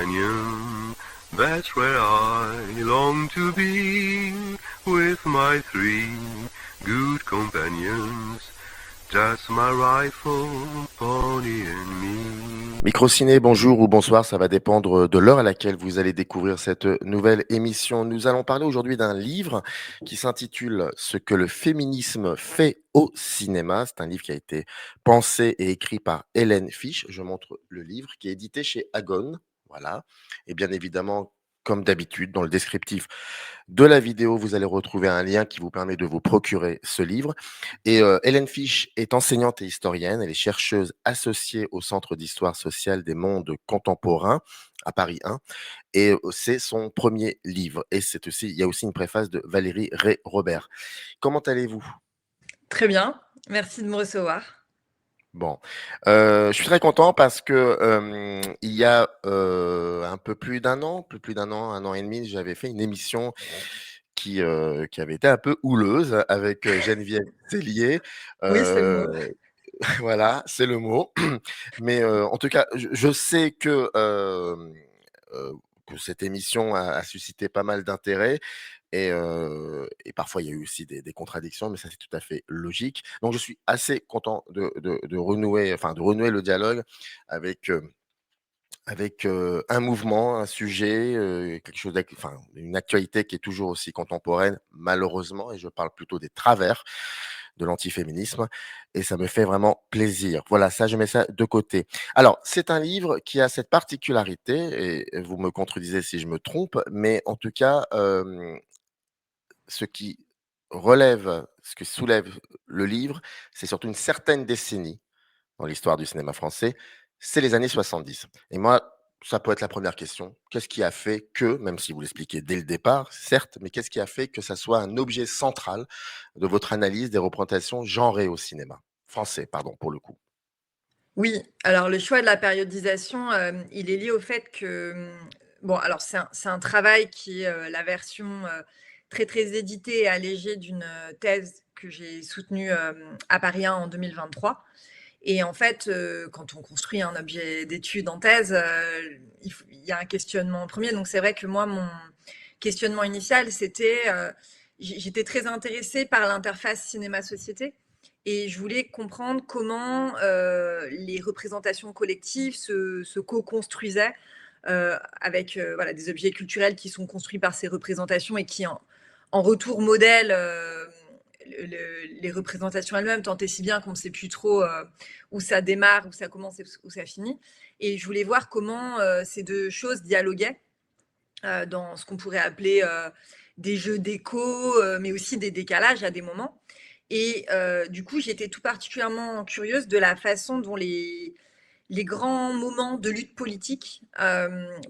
companion. That's where I long to be, with my three good companions. Just my rifle, pony and me. Microciné, bonjour ou bonsoir, ça va dépendre de l'heure à laquelle vous allez découvrir cette nouvelle émission. Nous allons parler aujourd'hui d'un livre qui s'intitule Ce que le féminisme fait au cinéma. C'est un livre qui a été pensé et écrit par Hélène Fish. Je montre le livre qui est édité chez Agone. Voilà. Et bien évidemment, comme d'habitude, dans le descriptif de la vidéo, vous allez retrouver un lien qui vous permet de vous procurer ce livre. Et Hélène Fish est enseignante et historienne. Elle est chercheuse associée au Centre d'histoire sociale des mondes contemporains à Paris 1. Et c'est son premier livre. Et il y a aussi une préface de Valérie Ray-Robert. Comment allez-vous? Très bien, merci de me recevoir. Bon, je suis très content parce que il y a un peu plus d'un an, un an et demi, j'avais fait une émission qui avait été un peu houleuse avec Geneviève Tellier. Oui, c'est le mot. Voilà, c'est le mot. Mais en tout cas, je sais que cette émission a suscité pas mal d'intérêt et parfois il y a eu aussi des contradictions, mais ça c'est tout à fait logique. Donc je suis assez content de renouer, enfin de renouer le dialogue avec un mouvement, un sujet, quelque chose enfin, une actualité qui est toujours aussi contemporaine, malheureusement, et je parle plutôt des travers de l'antiféminisme, et ça me fait vraiment plaisir. Voilà, ça, je mets ça de côté. Alors, c'est un livre qui a cette particularité, et vous me contredisez si je me trompe, mais en tout cas, ce qui ce que soulève le livre, c'est surtout une certaine décennie dans l'histoire du cinéma français, c'est les années 70. Et moi, ça peut être la première question. Qu'est-ce qui a fait que, même si vous l'expliquez dès le départ, certes, mais qu'est-ce qui a fait que ça soit un objet central de votre analyse des représentations genrées au cinéma? Français, pardon, pour le coup. Oui, alors le choix de la périodisation, il est lié au fait que, bon, alors c'est un travail qui est, la version, très, très éditée et allégée d'une, thèse que j'ai soutenue, à Paris 1 en 2023. Et en fait, quand on construit un objet d'étude en thèse, il y a un questionnement premier. Donc c'est vrai que moi, mon questionnement initial, c'était, j'étais très intéressée par l'interface cinéma-société et je voulais comprendre comment les représentations collectives se co-construisaient avec voilà, des objets culturels qui sont construits par ces représentations et qui, en retour, modèlent les représentations elles-mêmes, tant et si bien qu'on ne sait plus trop où ça démarre, où ça commence et où ça finit. Et je voulais voir comment ces deux choses dialoguaient dans ce qu'on pourrait appeler des jeux d'écho, mais aussi des décalages à des moments. Et du coup, j'étais tout particulièrement curieuse de la façon dont les grands moments de lutte politique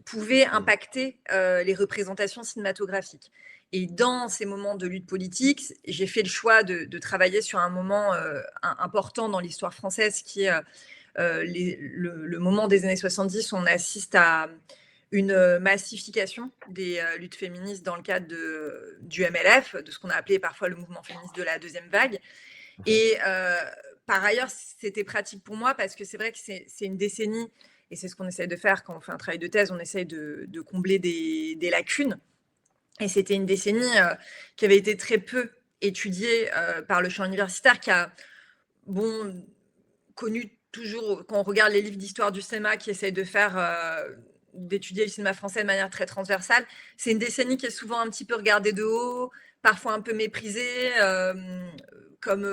pouvaient Mmh. impacter les représentations cinématographiques. Et dans ces moments de lutte politique, j'ai fait le choix de travailler sur un moment important dans l'histoire française qui est le moment des années 70 où on assiste à une massification des luttes féministes dans le cadre du MLF, de ce qu'on a appelé parfois le mouvement féministe de la deuxième vague. Mmh. Et par ailleurs, c'était pratique pour moi parce que c'est vrai que c'est une décennie, et c'est ce qu'on essaye de faire quand on fait un travail de thèse, on essaye de combler des lacunes. Et c'était une décennie qui avait été très peu étudiée par le champ universitaire, qui a bon, connu toujours, quand on regarde les livres d'histoire du cinéma qui essayent de faire, d'étudier le cinéma français de manière très transversale, c'est une décennie qui est souvent un petit peu regardée de haut, parfois un peu méprisée, comme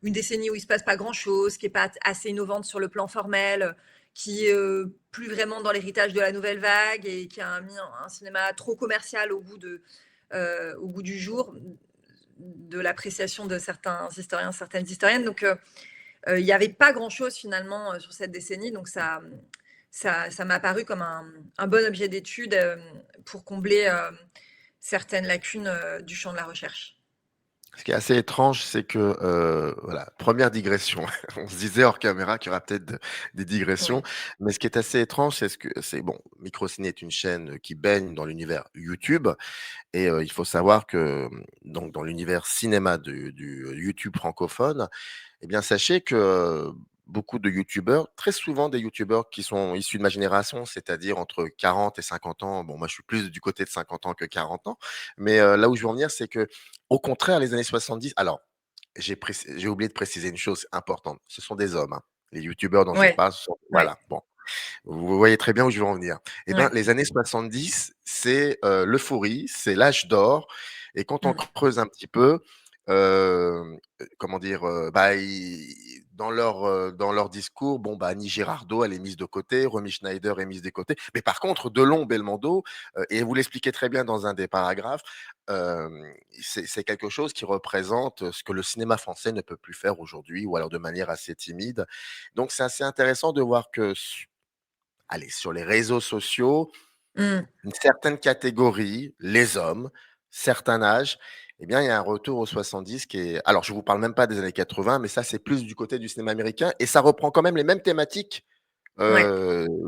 une décennie où il ne se passe pas grand-chose, qui n'est pas assez innovante sur le plan formel, qui est plus vraiment dans l'héritage de la nouvelle vague et qui a mis un cinéma trop commercial au goût du jour, de l'appréciation de certains historiens, certaines historiennes. Donc, il n'y avait pas grand-chose finalement sur cette décennie, donc ça m'a paru comme un bon objet d'étude pour combler certaines lacunes du champ de la recherche. Ce qui est assez étrange, c'est que, voilà, première digression. On se disait hors caméra qu'il y aura peut-être des digressions, Oui. mais ce qui est assez étrange, c'est bon, Microciné est une chaîne qui baigne dans l'univers YouTube et il faut savoir que, donc dans l'univers cinéma du YouTube francophone, eh bien sachez que, beaucoup de youtubeurs, très souvent des youtubeurs qui sont issus de ma génération, c'est-à-dire entre 40 et 50 ans. Bon, moi, je suis plus du côté de 50 ans que 40 ans. Mais là où je veux en venir, c'est que, au contraire, les années 70, alors, j'ai oublié de préciser une chose importante. Ce sont des hommes, hein. Les youtubeurs dont je Ouais, parle sont, ouais, voilà, bon. Vous voyez très bien où je veux en venir. Eh bien, ouais. les années 70, c'est l'euphorie, c'est l'âge d'or. Et quand on Mmh. creuse un petit peu, comment dire, bah, dans leur discours, bon, bah, Annie Girardot, elle est mise de côté, Romy Schneider est mise de côté. Mais par contre, Delon, Belmondo, et vous l'expliquez très bien dans un des paragraphes, euh, c'est quelque chose qui représente ce que le cinéma français ne peut plus faire aujourd'hui, ou alors de manière assez timide. Donc, c'est assez intéressant de voir que allez, sur les réseaux sociaux, Mmh. une certaine catégorie, les hommes, certain âge, eh bien, il y a un retour aux 70 qui est. Alors, je ne vous parle même pas des années 80, mais ça, c'est plus du côté du cinéma américain et ça reprend quand même les mêmes thématiques Ouais.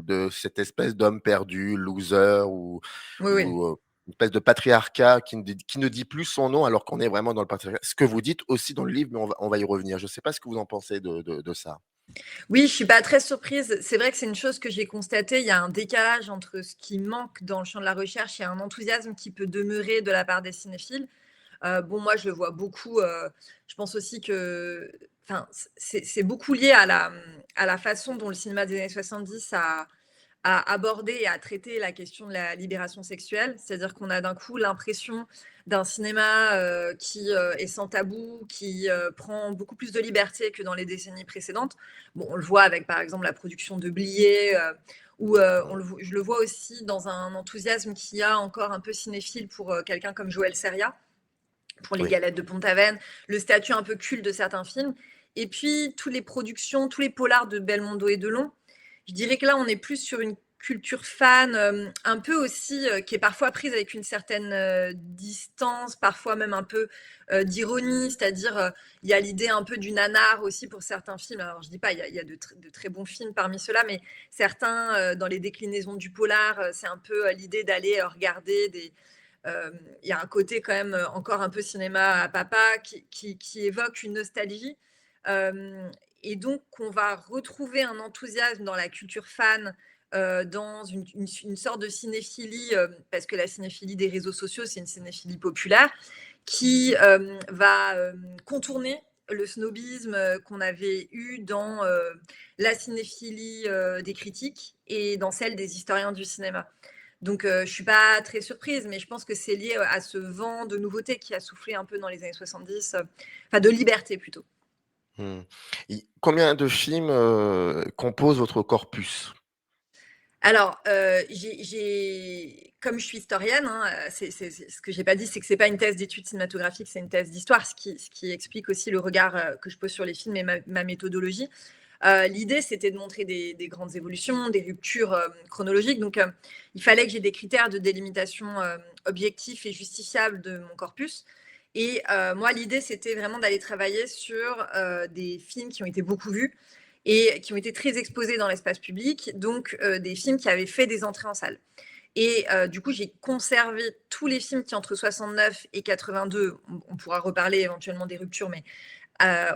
de cette espèce d'homme perdu, loser Oui, oui. ou une espèce de patriarcat qui ne dit plus son nom alors qu'on est vraiment dans le patriarcat. Ce que vous dites aussi dans le livre, mais on va y revenir. Je ne sais pas ce que vous en pensez de ça. Oui, je suis pas très surprise. C'est vrai que c'est une chose que j'ai constatée. Il y a un décalage entre ce qui manque dans le champ de la recherche et un enthousiasme qui peut demeurer de la part des cinéphiles. Bon, moi, je le vois beaucoup, je pense aussi que enfin, c'est beaucoup lié à la façon dont le cinéma des années 70 a abordé et a traité la question de la libération sexuelle. C'est-à-dire qu'on a d'un coup l'impression d'un cinéma, qui, est sans tabou, qui, prend beaucoup plus de liberté que dans les décennies précédentes. Bon, on le voit avec, par exemple, la production de Blier, ou, Mmh. je le vois aussi dans un enthousiasme qu'il y a encore un peu cinéphile pour, quelqu'un comme Joël Seria, pour Les Oui. Galettes de Pont-Aven, le statut un peu culte de certains films. Et puis, toutes les productions, tous les polars de Belmondo et Delon, je dirais que là, on est plus sur une culture fan, un peu aussi, qui est parfois prise avec une certaine distance, parfois même un peu d'ironie, c'est-à-dire il y a l'idée un peu du nanar aussi pour certains films. Alors je dis pas, il y a de très bons films parmi ceux-là, mais certains, dans les déclinaisons du polar, c'est un peu l'idée d'aller regarder des, il y a un côté quand même encore un peu cinéma à papa qui évoque une nostalgie. Euh, et donc, on va retrouver un enthousiasme dans la culture fan, dans une sorte de cinéphilie, parce que la cinéphilie des réseaux sociaux, c'est une cinéphilie populaire, qui va contourner le snobisme qu'on avait eu dans la cinéphilie des critiques et dans celle des historiens du cinéma. Donc, je suis pas très surprise, mais je pense que c'est lié à ce vent de nouveauté qui a soufflé un peu dans les années 70, enfin de liberté plutôt. Mmh. Combien de films composent votre corpus? Alors, comme je suis historienne, hein, c'est ce que j'ai pas dit, c'est que c'est pas une thèse d'études cinématographiques, c'est une thèse d'histoire, ce qui explique aussi le regard que je pose sur les films et ma méthodologie. L'idée, c'était de montrer des grandes évolutions, des ruptures chronologiques. Donc, il fallait que j'ai des critères de délimitation objectifs et justifiables de mon corpus. Et moi, l'idée, c'était vraiment d'aller travailler sur des films qui ont été beaucoup vus et qui ont été très exposés dans l'espace public, donc des films qui avaient fait des entrées en salle. Et du coup, j'ai conservé tous les films qui, entre 69 et 82, on pourra reparler éventuellement des ruptures, mais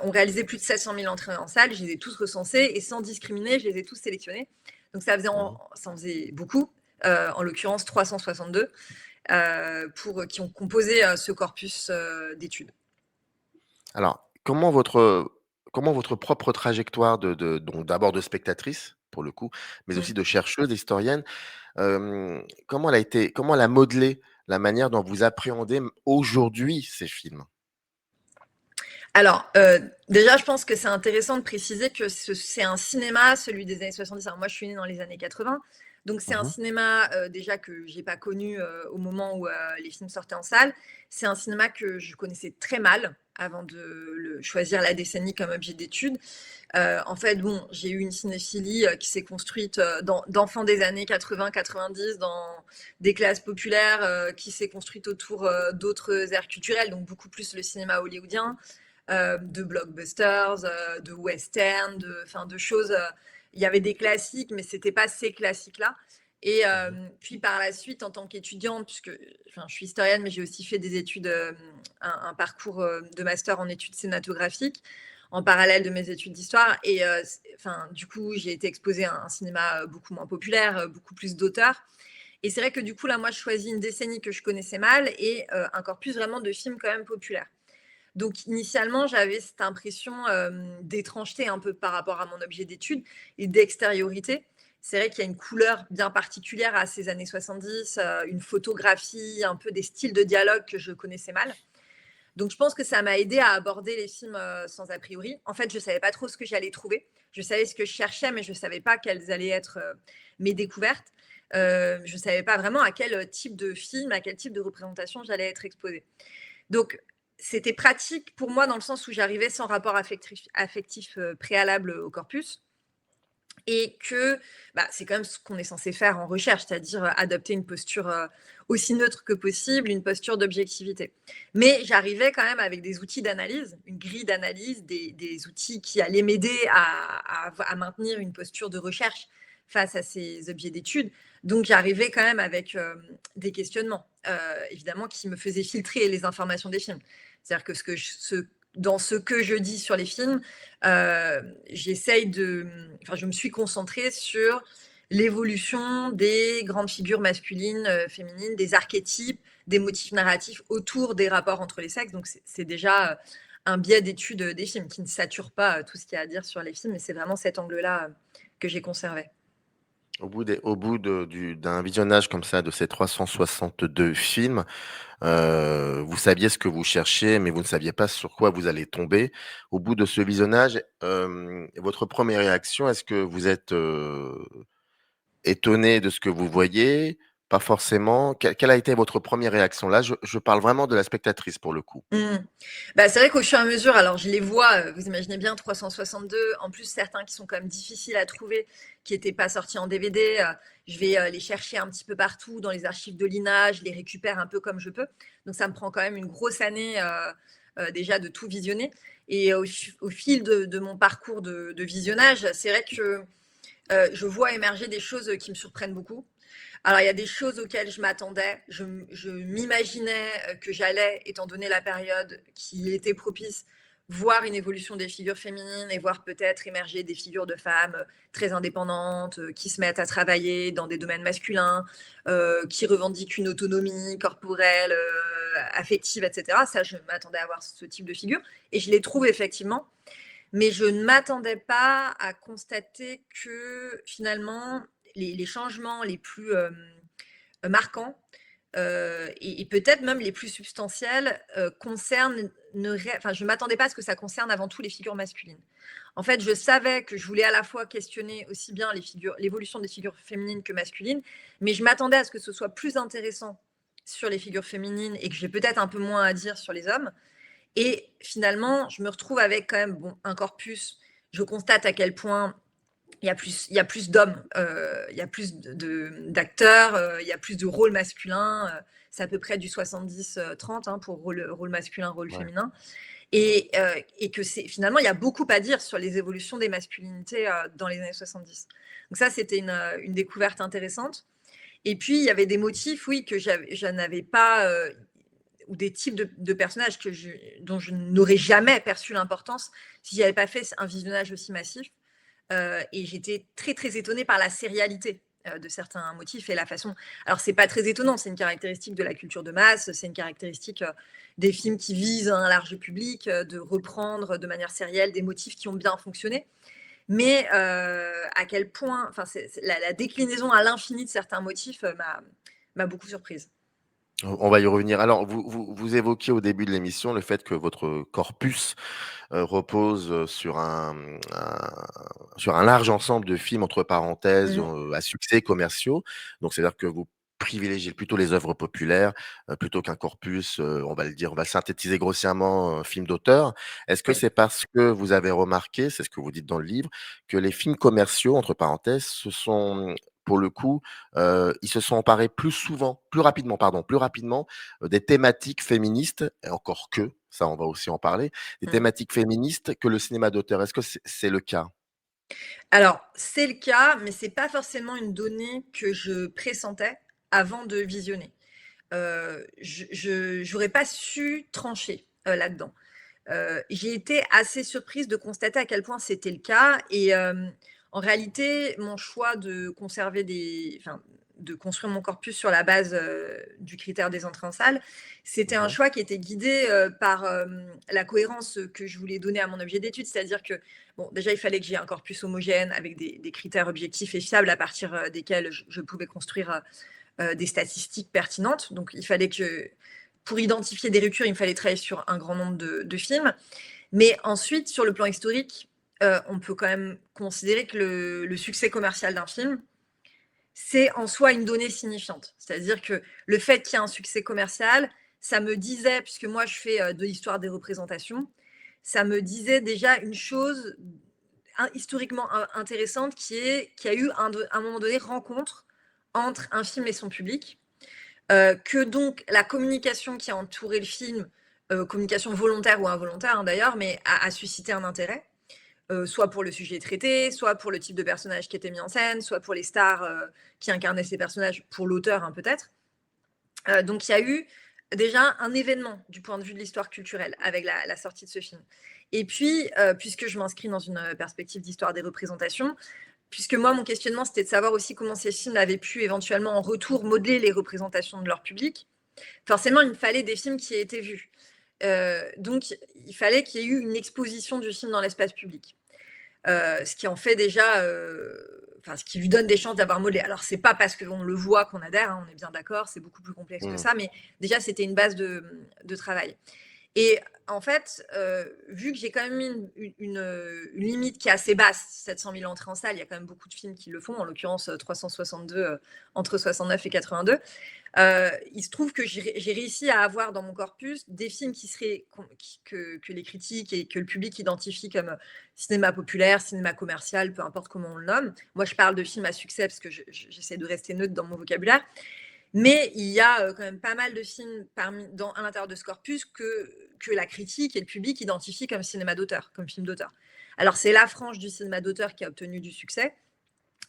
ont réalisé plus de 700 000 entrées en salle. Je les ai tous recensés et sans discriminer, je les ai tous sélectionnés. Donc Mmh. ça en faisait beaucoup, en l'occurrence 362, qui ont composé ce corpus d'études. Alors, comment votre propre trajectoire donc d'abord de spectatrice, pour le coup, mais Mm. aussi de chercheuse, d'historienne, comment elle a modelé la manière dont vous appréhendez aujourd'hui ces films? Alors, déjà, je pense que c'est intéressant de préciser que c'est un cinéma, celui des années 70. Alors moi, je suis née dans les années 80, donc c'est un Mmh. cinéma déjà que j'ai pas connu au moment où les films sortaient en salle. C'est un cinéma que je connaissais très mal avant de choisir la décennie comme objet d'étude. En fait, bon, j'ai eu une cinéphilie qui s'est construite d'enfants des années 80-90 dans des classes populaires, qui s'est construite autour d'autres aires culturelles, donc beaucoup plus le cinéma hollywoodien, de blockbusters, de westerns, de choses. Il y avait des classiques, mais c'était pas ces classiques-là. Et Mmh. puis par la suite, en tant qu'étudiante, puisque je suis historienne, mais j'ai aussi fait des études, un parcours de master en études cinématographiques. en parallèle de mes études d'histoire et du coup, j'ai été exposée à un cinéma, beaucoup moins populaire, beaucoup plus d'auteurs et c'est vrai que du coup, là, moi, je choisis une décennie que je connaissais mal et un corpus vraiment de films quand même populaires. Donc initialement, j'avais cette impression, d'étrangeté un peu par rapport à mon objet d'étude et d'extériorité. C'est vrai qu'il y a une couleur bien particulière à ces années 70, une photographie, un peu des styles de dialogue que je connaissais mal. Donc je pense que ça m'a aidée à aborder les films, sans a priori. En fait, je savais pas trop ce que j'allais trouver. Je savais ce que je cherchais, mais je savais pas quelles allaient être, mes découvertes. Je savais pas vraiment à quel type de film, à quel type de représentation j'allais être exposée. Donc c'était pratique pour moi dans le sens où j'arrivais sans rapport affectif, préalable au corpus et que, c'est quand même ce qu'on est censé faire en recherche, c'est-à-dire, adopter une posture, aussi neutre que possible, une posture d'objectivité. Mais j'arrivais quand même avec des outils d'analyse, une grille d'analyse, des outils qui allaient m'aider à maintenir une posture de recherche face à ces objets d'étude. Donc j'arrivais quand même avec, des questionnements, évidemment qui me faisaient filtrer les informations des films. C'est-à-dire que dans ce que je dis sur les films, je me suis concentrée sur l'évolution des grandes figures masculines, féminines, des archétypes, des motifs narratifs autour des rapports entre les sexes. Donc c'est déjà un biais d'étude des films qui ne sature pas tout ce qu'il y a à dire sur les films, mais c'est vraiment cet angle-là que j'ai conservé. D'un visionnage comme ça de ces 362 films, vous saviez ce que vous cherchiez, mais vous ne saviez pas sur quoi vous allez tomber. Au bout de ce visionnage, votre première réaction, est-ce que vous êtes, étonné de ce que vous voyez? Pas forcément. Quelle a été votre première réaction? Là, je parle vraiment de la spectatrice pour le coup. Mmh. C'est vrai qu'au fur et à mesure, alors je les vois, vous imaginez bien 362, en plus certains qui sont quand même difficiles à trouver, qui étaient pas sortis en DVD, je vais, les chercher un petit peu partout dans les archives de l'INA, je les récupère un peu comme je peux. Donc ça me prend quand même une grosse année, déjà de tout visionner et au fil de mon parcours de visionnage, c'est vrai que, je vois émerger des choses, qui me surprennent beaucoup. Alors, il y a des choses auxquelles je m'attendais. Je m'imaginais que j'allais, étant donné la période qui était propice, voir une évolution des figures féminines et voir peut-être émerger des figures de femmes très indépendantes, qui se mettent à travailler dans des domaines masculins, qui revendiquent une autonomie corporelle, affective, etc. Ça, je m'attendais à voir ce type de figure. Et je les trouve effectivement. Mais je ne m'attendais pas à constater que finalement, les changements les plus marquants et peut-être même les plus substantiels concernent, je ne m'attendais pas à ce que ça concerne avant tout les figures masculines. En fait, je savais que je voulais à la fois questionner aussi bien l'évolution des figures féminines que masculines, mais je m'attendais à ce que ce soit plus intéressant sur les figures féminines et que j'ai peut-être un peu moins à dire sur les hommes. Et finalement, je me retrouve avec quand même un corpus. Je constate à quel point il y a plus d'hommes, il y a plus d'acteurs, il y a plus de rôles masculins. C'est à peu près du 70-30 pour rôle masculin, rôle Ouais. féminin. Et que finalement, il y a beaucoup à dire sur les évolutions des masculinités dans les années 70. Donc ça, c'était une découverte intéressante. Et puis, il y avait des motifs, oui, que je n'avais pas, ou des types de personnages dont je n'aurais jamais perçu l'importance si je n'avais pas fait un visionnage aussi massif. Et j'étais très, très étonnée par la sérialité de certains motifs et la façon. Alors, c'est pas très étonnant, c'est une caractéristique de la culture de masse, c'est une caractéristique des films qui visent un large public, de reprendre de manière sérielle des motifs qui ont bien fonctionné. Mais à quel point, la déclinaison à l'infini de certains motifs m'a beaucoup surprise. On va y revenir. Alors, vous évoquiez au début de l'émission le fait que votre corpus, repose, sur un large ensemble de films entre parenthèses, Mmh. à succès commerciaux. Donc c'est-à-dire que vous privilégiez plutôt les œuvres populaires, plutôt qu'un corpus, on va le dire, on va synthétiser grossièrement, film d'auteur. Est-ce que Oui. c'est parce que vous avez remarqué, c'est ce que vous dites dans le livre, que les films commerciaux, entre parenthèses, pour le coup, ils se sont emparés plus rapidement, des thématiques féministes et encore que, ça on va aussi en parler, des Mmh. thématiques féministes que le cinéma d'auteur. Est-ce que c'est le cas? Alors, c'est le cas, mais c'est pas forcément une donnée que je pressentais avant de visionner. Je j'aurais pas su trancher, là-dedans. J'ai été assez surprise de constater à quel point c'était le cas et en réalité, mon choix de conserver de construire mon corpus sur la base, du critère des entrées en salle, c'était un Mmh. choix qui était guidé, par, la cohérence, que je voulais donner à mon objet d'étude. C'est-à-dire que, bon, déjà, il fallait que j'ai un corpus homogène avec des critères objectifs et fiables à partir, desquels je pouvais construire, des statistiques pertinentes. Donc il fallait que pour identifier des ruptures, il me fallait travailler sur un grand nombre de films. Mais ensuite, sur le plan historique, on peut quand même considérer que le succès commercial d'un film, c'est en soi une donnée signifiante. C'est-à-dire que le fait qu'il y ait un succès commercial, ça me disait, puisque moi je fais de l'histoire des représentations, ça me disait déjà une chose historiquement intéressante qui a eu un moment donné rencontre entre un film et son public, que donc la communication qui a entouré le film, communication volontaire ou involontaire, hein, d'ailleurs, mais a suscité un intérêt, soit pour le sujet traité, soit pour le type de personnage qui était mis en scène, soit pour les stars qui incarnaient ces personnages, pour l'auteur, hein, peut-être. Donc il y a eu déjà un événement du point de vue de l'histoire culturelle avec la sortie de ce film. Et puis, puisque je m'inscris dans une perspective d'histoire des représentations, puisque moi, mon questionnement, c'était de savoir aussi comment ces films avaient pu éventuellement en retour modeler les représentations de leur public. Forcément, il me fallait des films qui aient été vus. Donc, il fallait qu'il y ait eu une exposition du film dans l'espace public. Ce qui en fait déjà, ce qui lui donne des chances d'avoir modelé. Alors, c'est pas parce qu'on le voit qu'on adhère, hein, on est bien d'accord, c'est beaucoup plus complexe que Mmh. ça, mais déjà, c'était une base de travail. Et en fait, vu que j'ai quand même mis une limite qui est assez basse, 700 000 entrées en salle, il y a quand même beaucoup de films qui le font, en l'occurrence 362 entre 69 et 82. Il se trouve que j'ai réussi à avoir dans mon corpus des films que les critiques et que le public identifie comme cinéma populaire, cinéma commercial, peu importe comment on le nomme. Moi, je parle de films à succès parce que j'essaie de rester neutre dans mon vocabulaire. Mais il y a quand même pas mal de films à l'intérieur de ce corpus que la critique et le public identifient comme cinéma d'auteur, comme film d'auteur. Alors, c'est la frange du cinéma d'auteur qui a obtenu du succès.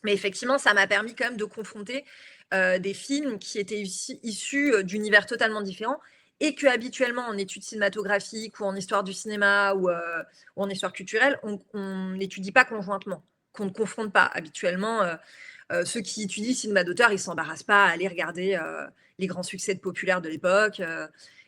Mais effectivement, ça m'a permis quand même de confronter des films qui étaient issus d'univers totalement différents et que habituellement en études cinématographiques ou en histoire du cinéma ou en histoire culturelle, on n'étudie pas conjointement, qu'on ne confronte pas. Habituellement, ceux qui étudient le cinéma d'auteur, ils ne s'embarrassent pas à aller regarder les grands succès de populaires de l'époque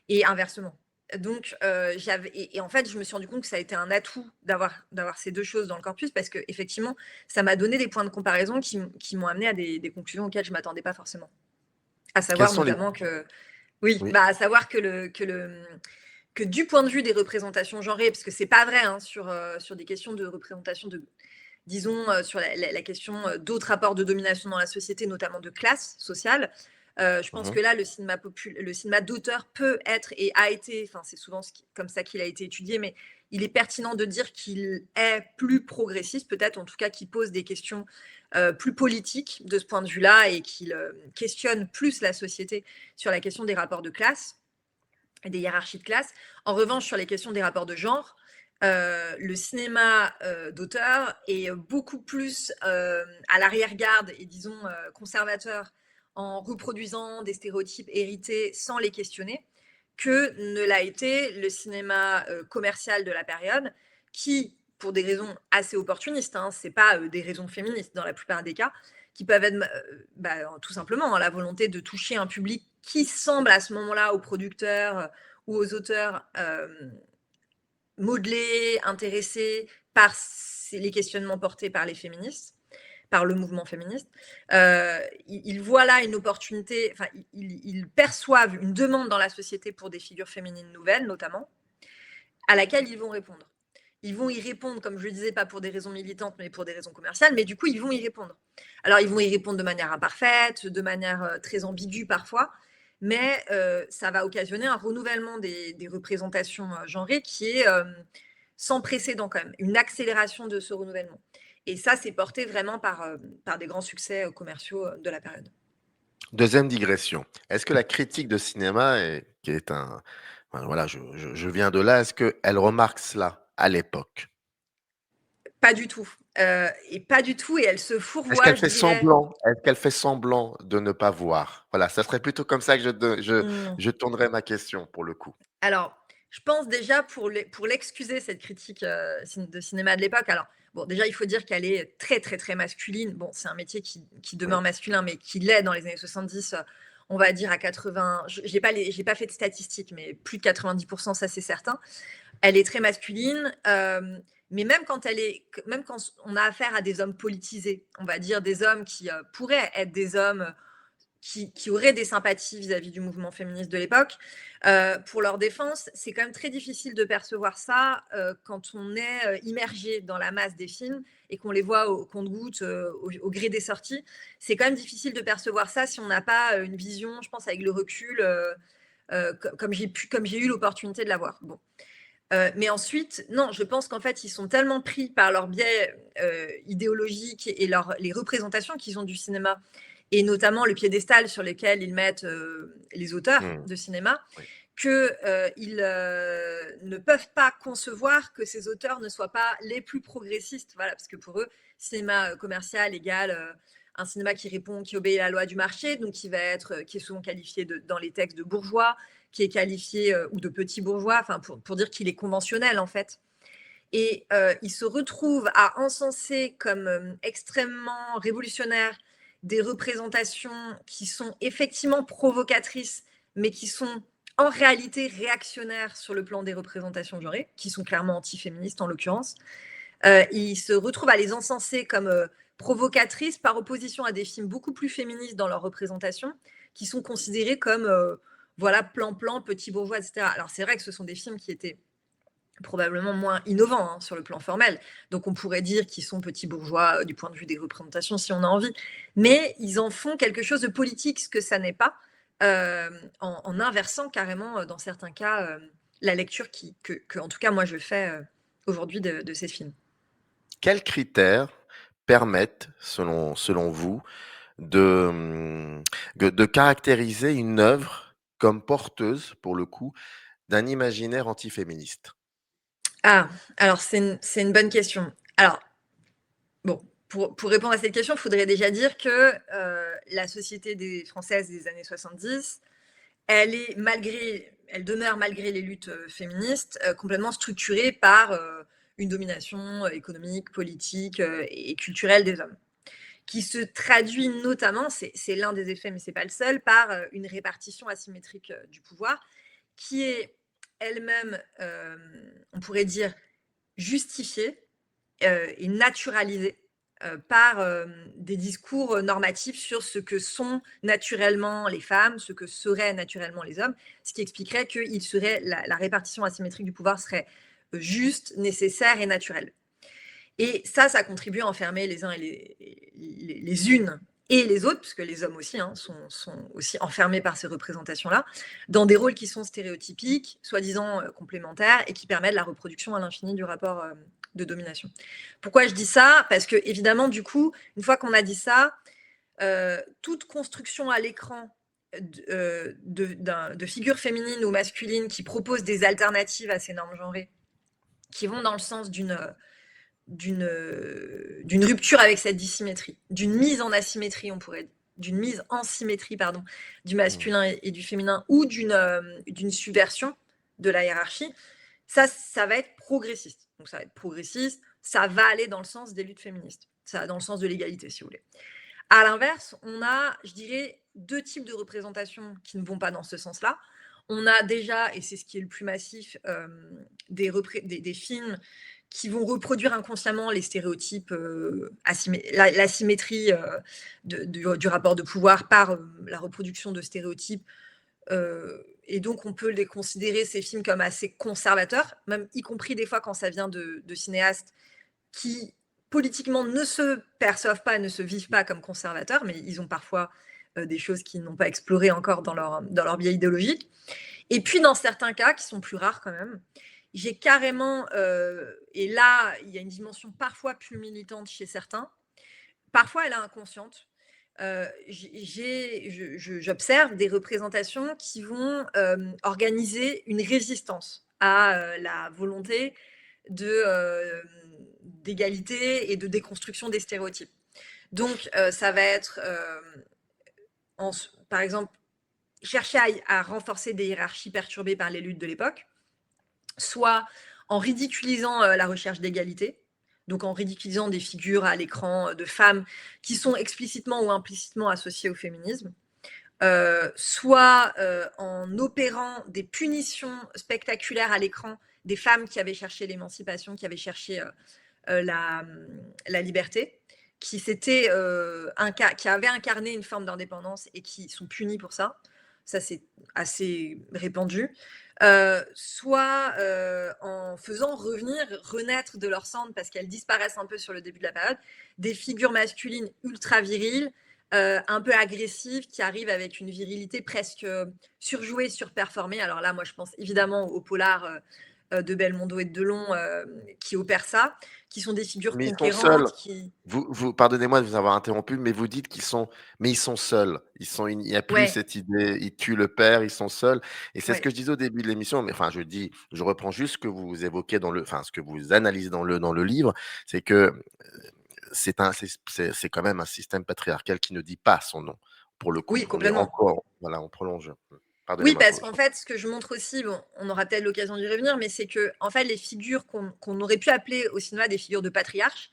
et inversement. Donc, en fait, je me suis rendu compte que ça a été un atout d'avoir ces deux choses dans le corpus parce que effectivement, ça m'a donné des points de comparaison qui m'ont amené à des conclusions auxquelles je ne m'attendais pas forcément. À Quels savoir sont les notamment que, oui, Oui. à savoir que du point de vue des représentations genrées, parce que c'est pas vrai hein, sur des questions de représentation disons, sur la question d'autres rapports de domination dans la société, notamment de classe sociale. Je pense Mmh. que là, le cinéma d'auteur peut être et a été, enfin c'est souvent comme ça qu'il a été étudié, mais il est pertinent de dire qu'il est plus progressiste, peut-être en tout cas qu'il pose des questions plus politiques de ce point de vue-là et qu'il questionne plus la société sur la question des rapports de classe et des hiérarchies de classe. En revanche, sur les questions des rapports de genre, le cinéma d'auteur est beaucoup plus à l'arrière-garde et disons conservateur en reproduisant des stéréotypes hérités sans les questionner que ne l'a été le cinéma commercial de la période qui, pour des raisons assez opportunistes, hein, c'est pas des raisons féministes dans la plupart des cas, qui peuvent être tout simplement la volonté de toucher un public qui semble à ce moment-là aux producteurs ou aux auteurs modelés, intéressés par les questionnements portés par les féministes, par le mouvement féministe. Ils voient là une opportunité, enfin, ils perçoivent une demande dans la société pour des figures féminines nouvelles, notamment, à laquelle ils vont répondre. Ils vont y répondre, comme je le disais, pas pour des raisons militantes, mais pour des raisons commerciales, mais du coup, ils vont y répondre. Alors, ils vont y répondre de manière imparfaite, de manière très ambiguë parfois, mais ça va occasionner un renouvellement des représentations genrées qui est sans précédent quand même, une accélération de ce renouvellement. Et ça, c'est porté vraiment par des grands succès commerciaux de la période. Deuxième digression. Est-ce que la critique de cinéma qui est voilà, je viens de là, est-ce qu'elle remarque cela à l'époque? Pas du tout. Et pas du tout, et elle se Est-ce fourvoie, qu'elle je fait dirais. semblant? Est-ce qu'elle fait semblant de ne pas voir? Voilà, ça serait plutôt comme ça que Non. je tournerais ma question pour le coup. Alors, Je pense déjà pour l'excuser, cette critique de cinéma de l'époque. Alors, bon, déjà, il faut dire qu'elle est très, très, très masculine. Bon, c'est un métier qui Oui. demeure masculin, mais qui l'est dans les années 70, on va dire à 80. J'ai pas fait de statistiques, mais plus de 90%, ça c'est certain. Elle est très masculine, mais même quand on a affaire à des hommes politisés, on va dire des hommes qui pourraient être des hommes qui auraient des sympathies vis-à-vis du mouvement féministe de l'époque, pour leur défense, c'est quand même très difficile de percevoir ça quand on est immergé dans la masse des films et qu'on les voit au compte-gouttes, au gré des sorties. C'est quand même difficile de percevoir ça si on n'a pas une vision, je pense, avec le recul, comme j'ai eu l'opportunité de l'avoir. Bon. Mais ensuite, non, je pense qu'en fait, ils sont tellement pris par leur biais idéologique et les représentations qu'ils ont du cinéma, et notamment le piédestal sur lequel ils mettent les auteurs de cinéma, Oui. qu'ils ne peuvent pas concevoir que ces auteurs ne soient pas les plus progressistes. Voilà, parce que pour eux, cinéma commercial égale un cinéma qui obéit à la loi du marché, donc qui est souvent qualifié dans les textes de bourgeois, qui est qualifié, ou de petit bourgeois, enfin pour dire qu'il est conventionnel en fait. Et il se retrouve à encenser comme extrêmement révolutionnaires des représentations qui sont effectivement provocatrices, mais qui sont en réalité réactionnaires sur le plan des représentations genrées, qui sont clairement antiféministes en l'occurrence. Il se retrouve à les encenser comme provocatrices par opposition à des films beaucoup plus féministes dans leur représentation, qui sont considérés comme voilà, plan-plan, petit bourgeois, etc. Alors c'est vrai que ce sont des films qui étaient probablement moins innovants sur le plan formel. Donc on pourrait dire qu'ils sont petits bourgeois du point de vue des représentations si on a envie. Mais ils en font quelque chose de politique, ce que ça n'est pas, en inversant carrément, dans certains cas, la lecture que, en tout cas, moi, je fais aujourd'hui de ces films. Quels critères permettent, selon vous, de caractériser une œuvre comme porteuse, pour le coup, d'un imaginaire antiféministe? Ah, alors c'est une bonne question. Alors, bon, pour répondre à cette question, il faudrait déjà dire que la société française des années 70, elle demeure malgré les luttes féministes complètement structurée par une domination économique, politique et culturelle des hommes, qui se traduit notamment, c'est l'un des effets, mais c'est pas le seul, par une répartition asymétrique du pouvoir, qui est elle-même, on pourrait dire, justifiée et naturalisée par des discours normatifs sur ce que sont naturellement les femmes, ce que seraient naturellement les hommes, ce qui expliquerait que la répartition asymétrique du pouvoir serait juste, nécessaire et naturelle. Et ça contribue à enfermer les uns et les unes et les autres, puisque les hommes aussi sont aussi enfermés par ces représentations-là, dans des rôles qui sont stéréotypiques, soi-disant complémentaires, et qui permettent la reproduction à l'infini du rapport de domination. Pourquoi je dis ça? Parce que, évidemment, du coup, une fois qu'on a dit ça, toute construction à l'écran de figures féminines ou masculines qui proposent des alternatives à ces normes genrées, qui vont dans le sens d'une rupture avec cette dissymétrie, d'une mise en asymétrie, d'une mise en symétrie, pardon, du masculin et du féminin, ou d'une subversion de la hiérarchie, ça va être progressiste. Donc ça va être progressiste, ça va aller dans le sens des luttes féministes, ça va dans le sens de l'égalité, si vous voulez. À l'inverse, on a, je dirais, deux types de représentations qui ne vont pas dans ce sens-là. On a déjà, et c'est ce qui est le plus massif, des films qui vont reproduire inconsciemment les stéréotypes, l'asymétrie du rapport de pouvoir par la reproduction de stéréotypes. Et donc, on peut les considérer, ces films, comme assez conservateurs, même y compris des fois quand ça vient de cinéastes qui, politiquement, ne se perçoivent pas, ne se vivent pas comme conservateurs, mais ils ont parfois des choses qu'ils n'ont pas explorées encore dans leur biais idéologique. Et puis, dans certains cas, qui sont plus rares quand même, j'ai carrément, et là, il y a une dimension parfois plus militante chez certains, parfois elle est inconsciente. J'observe des représentations qui vont organiser une résistance à la volonté d'égalité et de déconstruction des stéréotypes. Donc, ça va être, par exemple, chercher à renforcer des hiérarchies perturbées par les luttes de l'époque, soit en ridiculisant la recherche d'égalité, donc en ridiculisant des figures à l'écran de femmes qui sont explicitement ou implicitement associées au féminisme, soit en opérant des punitions spectaculaires à l'écran des femmes qui avaient cherché l'émancipation, qui avaient cherché la liberté, qui avaient incarné une forme d'indépendance et qui sont punies pour ça. Ça, c'est assez répandu. Soit en faisant renaître de leur cendre, parce qu'elles disparaissent un peu sur le début de la période, des figures masculines ultra viriles, un peu agressives, qui arrivent avec une virilité presque surjouée, surperformée. Alors là, moi, je pense évidemment au polar de Belmondo et de Delon qui opèrent ça, qui sont des figures Mais ils sont seuls. conquérantes, qui... Pardonnez-moi de vous avoir interrompu, mais vous dites mais ils sont seuls. Il n'y a plus Ouais, cette idée, ils tuent le père, ils sont seuls. Et c'est ce ouais. que je disais au début de l'émission, mais enfin, je reprends juste ce que vous évoquez ce que vous analysez dans le livre, c'est que c'est quand même un système patriarcal qui ne dit pas son nom. Pour le coup, Oui, on est complètement. encore, voilà, on prolonge. Oui, Pardonnez-moi. parce qu'en fait, ce que je montre aussi, bon, on aura peut-être l'occasion d'y revenir, mais c'est que, en fait, les figures qu'on aurait pu appeler au cinéma des figures de patriarches,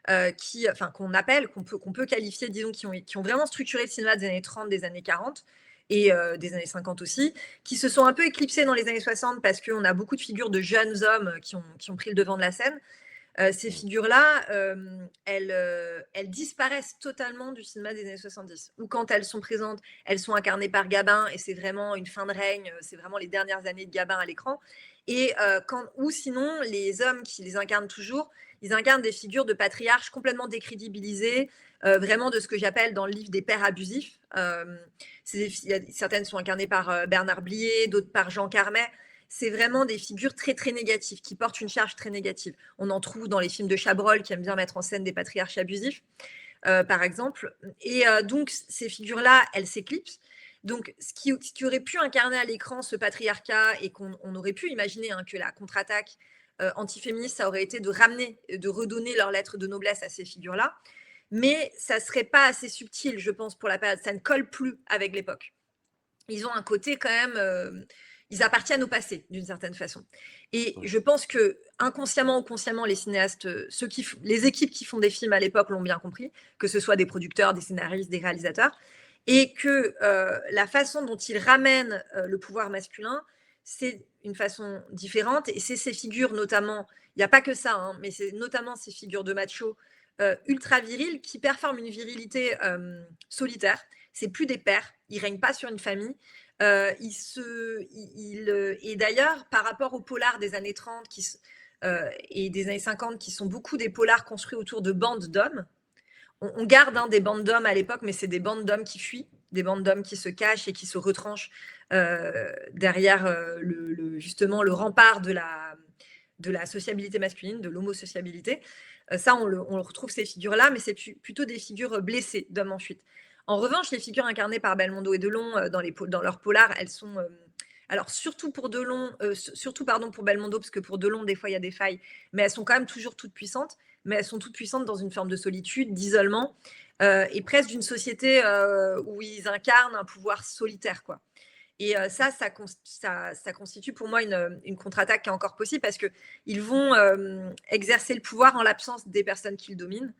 qu'on peut qualifier, disons, qui ont vraiment structuré le cinéma des années 30, des années 40 et des années 50 aussi, qui se sont un peu éclipsés dans les années 60 parce qu'on a beaucoup de figures de jeunes hommes qui ont pris le devant de la scène. Ces figures-là, elles disparaissent totalement du cinéma des années 70. Ou quand elles sont présentes, elles sont incarnées par Gabin et c'est vraiment une fin de règne, c'est vraiment les dernières années de Gabin à l'écran. Ou sinon, les hommes qui les incarnent toujours, ils incarnent des figures de patriarches complètement décrédibilisées, vraiment de ce que j'appelle dans le livre des pères abusifs. Certaines sont incarnées par Bernard Blier, d'autres par Jean Carmet. C'est vraiment des figures très très négatives, qui portent une charge très négative. On en trouve dans les films de Chabrol, qui aiment bien mettre en scène des patriarches abusifs, par exemple. Et donc, ces figures-là, elles s'éclipsent. Donc, ce qui aurait pu incarner à l'écran ce patriarcat, et qu'on aurait pu imaginer que la contre-attaque antiféministe, ça aurait été de ramener, de redonner leur lettre de noblesse à ces figures-là. Mais ça ne serait pas assez subtil, je pense, pour la période. Ça ne colle plus avec l'époque. Ils ont un côté quand même... ils appartiennent au passé, d'une certaine façon. Et je pense que inconsciemment ou consciemment, les cinéastes, les équipes qui font des films à l'époque l'ont bien compris, que ce soit des producteurs, des scénaristes, des réalisateurs, et que la façon dont ils ramènent le pouvoir masculin, c'est une façon différente. Et c'est ces figures, notamment, il n'y a pas que ça, hein, mais c'est notamment ces figures de machos ultra viriles qui performent une virilité solitaire. C'est plus des pères, ils règnent pas sur une famille. Et d'ailleurs, par rapport aux polars des années 30 et des années 50, qui sont beaucoup des polars construits autour de bandes d'hommes, on garde des bandes d'hommes à l'époque, mais c'est des bandes d'hommes qui fuient, des bandes d'hommes qui se cachent et qui se retranchent derrière justement le rempart de la sociabilité masculine, de l'homosociabilité. Ça, on retrouve ces figures-là, mais c'est plutôt des figures blessées d'hommes en fuite. En revanche, les figures incarnées par Belmondo et Delon dans leurs polars, elles sont... alors, surtout pour Belmondo, parce que pour Delon, des fois, il y a des failles, mais elles sont quand même toujours toutes puissantes, mais elles sont toutes puissantes dans une forme de solitude, d'isolement, et presque d'une société où ils incarnent un pouvoir solitaire, quoi. Et ça constitue pour moi une contre-attaque qui est encore possible, parce qu'ils vont exercer le pouvoir en l'absence des personnes qu'ils dominent.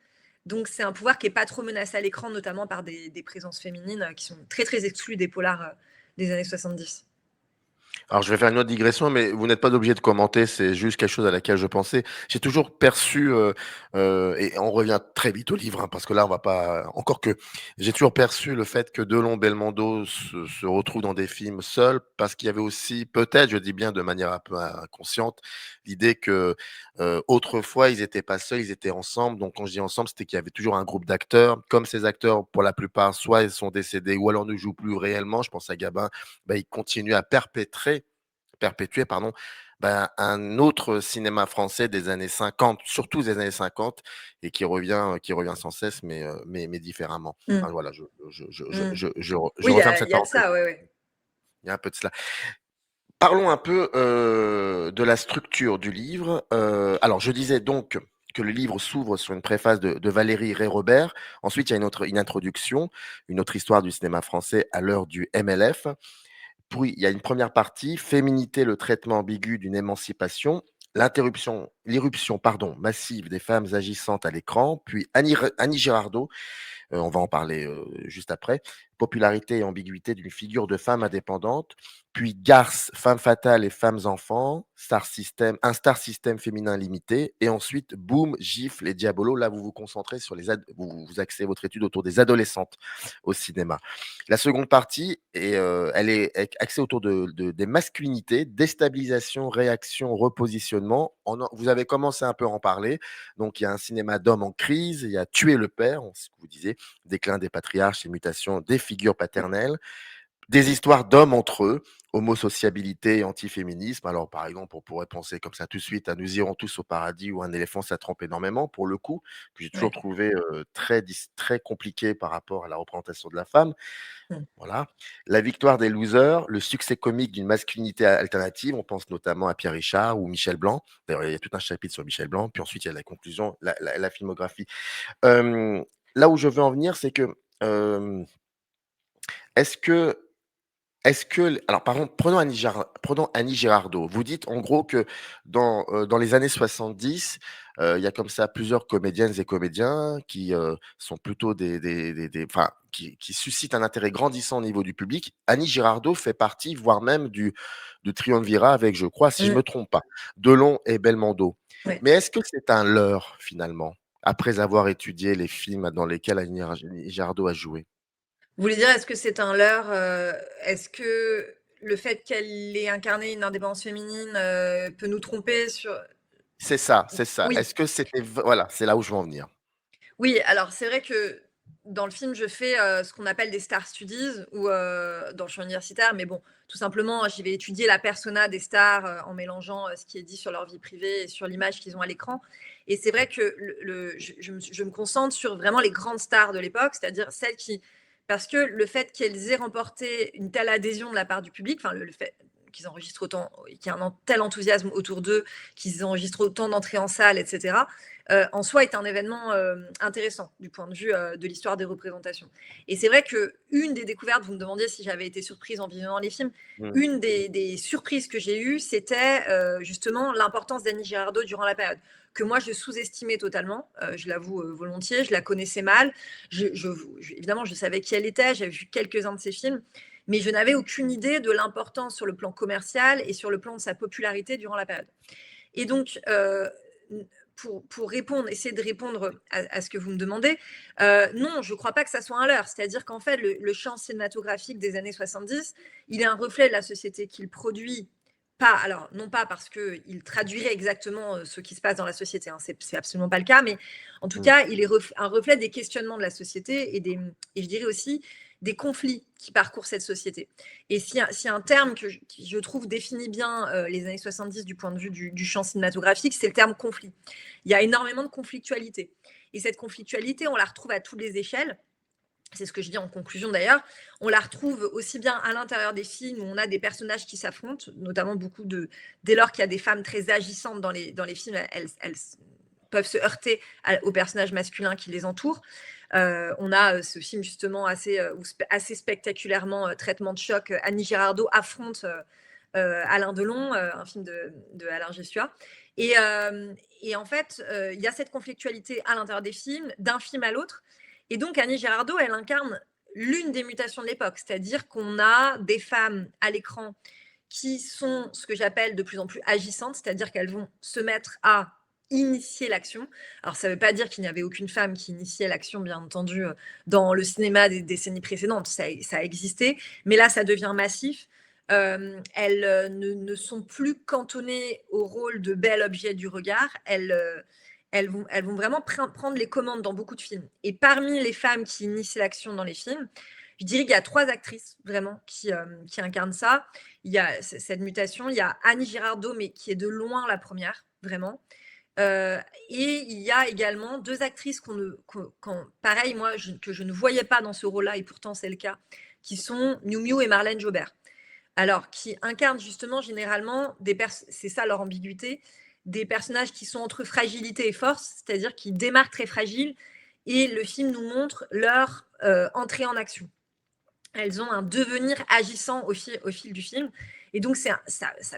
Donc, c'est un pouvoir qui n'est pas trop menacé à l'écran, notamment par des présences féminines qui sont très, très exclues des polars des années 70. Alors, je vais faire une autre digression, mais vous n'êtes pas obligé de commenter, c'est juste quelque chose à laquelle je pensais. J'ai toujours perçu, et on revient très vite au livre, hein, parce que là, on va pas. Encore que, j'ai toujours perçu le fait que Delon, Belmondo se retrouvent dans des films seuls, parce qu'il y avait aussi, peut-être, je dis bien de manière un peu inconsciente, l'idée que autrefois, ils n'étaient pas seuls, ils étaient ensemble. Donc, quand je dis ensemble, c'était qu'il y avait toujours un groupe d'acteurs. Comme ces acteurs, pour la plupart, soit ils sont décédés, ou alors ne jouent plus réellement. Je pense à Gabin, ils continuent à perpétuer un autre cinéma français des années 50, surtout des années 50, et qui revient sans cesse, mais différemment. Enfin, voilà, je Oui, referme cette il y a de parenthèse. ça, oui. Il y a un peu de cela. Parlons un peu de la structure du livre. Alors, je disais donc que le livre s'ouvre sur une préface de Valérie Rey-Robert. Ensuite, il y a une introduction, une autre histoire du cinéma français à l'heure du MLF. puis, il y a une première partie, féminité, le traitement ambigu d'une émancipation, l'irruption massive des femmes agissantes à l'écran, puis Annie Girardot, on va en parler juste après. Popularité et ambiguïté d'une figure de femme indépendante. Puis Garce, femme fatale et femmes enfants. Un star system féminin limité. Et ensuite, boom, gifle et diabolo. Là, vous vous concentrez sur vous axez votre étude autour des adolescentes au cinéma. La seconde partie, elle est axée autour des masculinités, déstabilisation, réaction, repositionnement. Vous avez commencé un peu à en parler. Donc, il y a un cinéma d'hommes en crise, il y a Tuer le père, ce que vous disiez, déclin des patriarches et mutation des figures paternelles, des histoires d'hommes entre eux, homosociabilité et antiféminisme. Alors, par exemple, on pourrait penser comme ça tout de suite à Nous irons tous au paradis ou Un éléphant, ça trompe énormément, pour le coup, que j'ai toujours Ouais. trouvé très compliqué par rapport à la représentation de la femme. Mmh. Voilà. La victoire des losers, le succès comique d'une masculinité alternative. On pense notamment à Pierre Richard ou Michel Blanc. D'ailleurs, il y a tout un chapitre sur Michel Blanc. Puis ensuite, il y a la conclusion, la filmographie. Euh, Là où je veux en venir, c'est que euh, est-ce que alors par exemple, prenons Annie Girardot. Vous dites en gros que dans les années 70, il y a comme ça plusieurs comédiennes et comédiens qui sont plutôt enfin, qui suscitent un intérêt grandissant au niveau du public. Annie Girardot fait partie, voire même du triumvirat avec, je crois, si je Mmh. me trompe pas, Delon et Belmondo. Ouais. Mais est-ce que c'est un leurre finalement, après avoir étudié les films dans lesquels Annie Girardot a joué? Vous voulez dire, est-ce que c'est un leurre, est-ce que le fait qu'elle ait incarné une indépendance féminine, peut nous tromper sur C'est ça, c'est ça. oui. Est-ce que c'était voilà, c'est là où je veux en venir. Oui, alors c'est vrai que dans le film, je fais, ce qu'on appelle des star studies ou, dans le champ universitaire, mais bon, tout simplement, j'y vais étudier la persona des stars, en mélangeant, ce qui est dit sur leur vie privée et sur l'image qu'ils ont à l'écran. Et c'est vrai que je me concentre sur vraiment les grandes stars de l'époque, c'est-à-dire celles qui parce que le fait qu'elles aient remporté une telle adhésion de la part du public, enfin le fait qu'ils enregistrent autant, qu'il y a un tel enthousiasme autour d'eux, qu'ils enregistrent autant d'entrées en salle et cetera, en soi est un événement intéressant du point de vue de l'histoire des représentations. Et c'est vrai qu'une des découvertes, vous me demandiez si j'avais été surprise en visionnant les films, Mmh. une des surprises que j'ai eues, c'était justement l'importance d'Annie Girardot durant la période, que moi je sous-estimais totalement, je l'avoue volontiers, je la connaissais mal, évidemment je savais qui elle était, j'avais vu quelques-uns de ses films, mais je n'avais aucune idée de l'importance sur le plan commercial et sur le plan de sa popularité durant la période. Et donc, pour répondre, essayer de répondre à ce que vous me demandez, non, je ne crois pas que ça soit un leurre. C'est-à-dire qu'en fait, le champ cinématographique des années 70, il est un reflet de la société qu'il produit. Pas, alors, non pas parce qu'il traduirait exactement ce qui se passe dans la société, hein, c'est absolument pas le cas, mais en tout Mmh. cas, il est un reflet des questionnements de la société et je dirais aussi des conflits qui parcourent cette société. Et s'il y a un terme qui, je trouve, définit bien les années 70 du point de vue du champ cinématographique, c'est le terme conflit. Il y a énormément de conflictualité. Et cette conflictualité, on la retrouve à toutes les échelles. C'est ce que je dis en conclusion d'ailleurs. On la retrouve aussi bien à l'intérieur des films où on a des personnages qui s'affrontent, notamment dès lors qu'il y a des femmes très agissantes dans les films, elles peuvent se heurter aux personnages masculins qui les entourent. On a ce film justement assez spectaculairement traitement de choc. Annie Girardot affronte Alain Delon, un film de Alain Gessuat. Et en fait, il y a cette conflictualité à l'intérieur des films, d'un film à l'autre. Et donc Annie Girardot, elle incarne l'une des mutations de l'époque, c'est-à-dire qu'on a des femmes à l'écran qui sont ce que j'appelle de plus en plus agissantes, c'est-à-dire qu'elles vont se mettre à initier l'action. Alors ça ne veut pas dire qu'il n'y avait aucune femme qui initiait l'action, bien entendu, dans le cinéma des décennies précédentes, ça a existé, mais là ça devient massif. Elles ne sont plus cantonnées au rôle de bel objet du regard, elles vont vraiment prendre les commandes dans beaucoup de films. Et parmi les femmes qui initient l'action dans les films, je dirais qu'il y a 3 actrices vraiment qui incarnent ça. Il y a cette mutation. Il y a Annie Girardot, mais qui est de loin la première, vraiment. Et il y a également 2 actrices pareil, moi, que je ne voyais pas dans ce rôle-là, et pourtant c'est le cas, qui sont Miu Miu et Marlène Jobert. Alors, qui incarnent justement généralement c'est ça leur ambiguïté, des personnages qui sont entre fragilité et force, c'est-à-dire qui démarrent très fragiles, et le film nous montre leur entrée en action. elles ont un devenir agissant au fil du film. Et donc, ça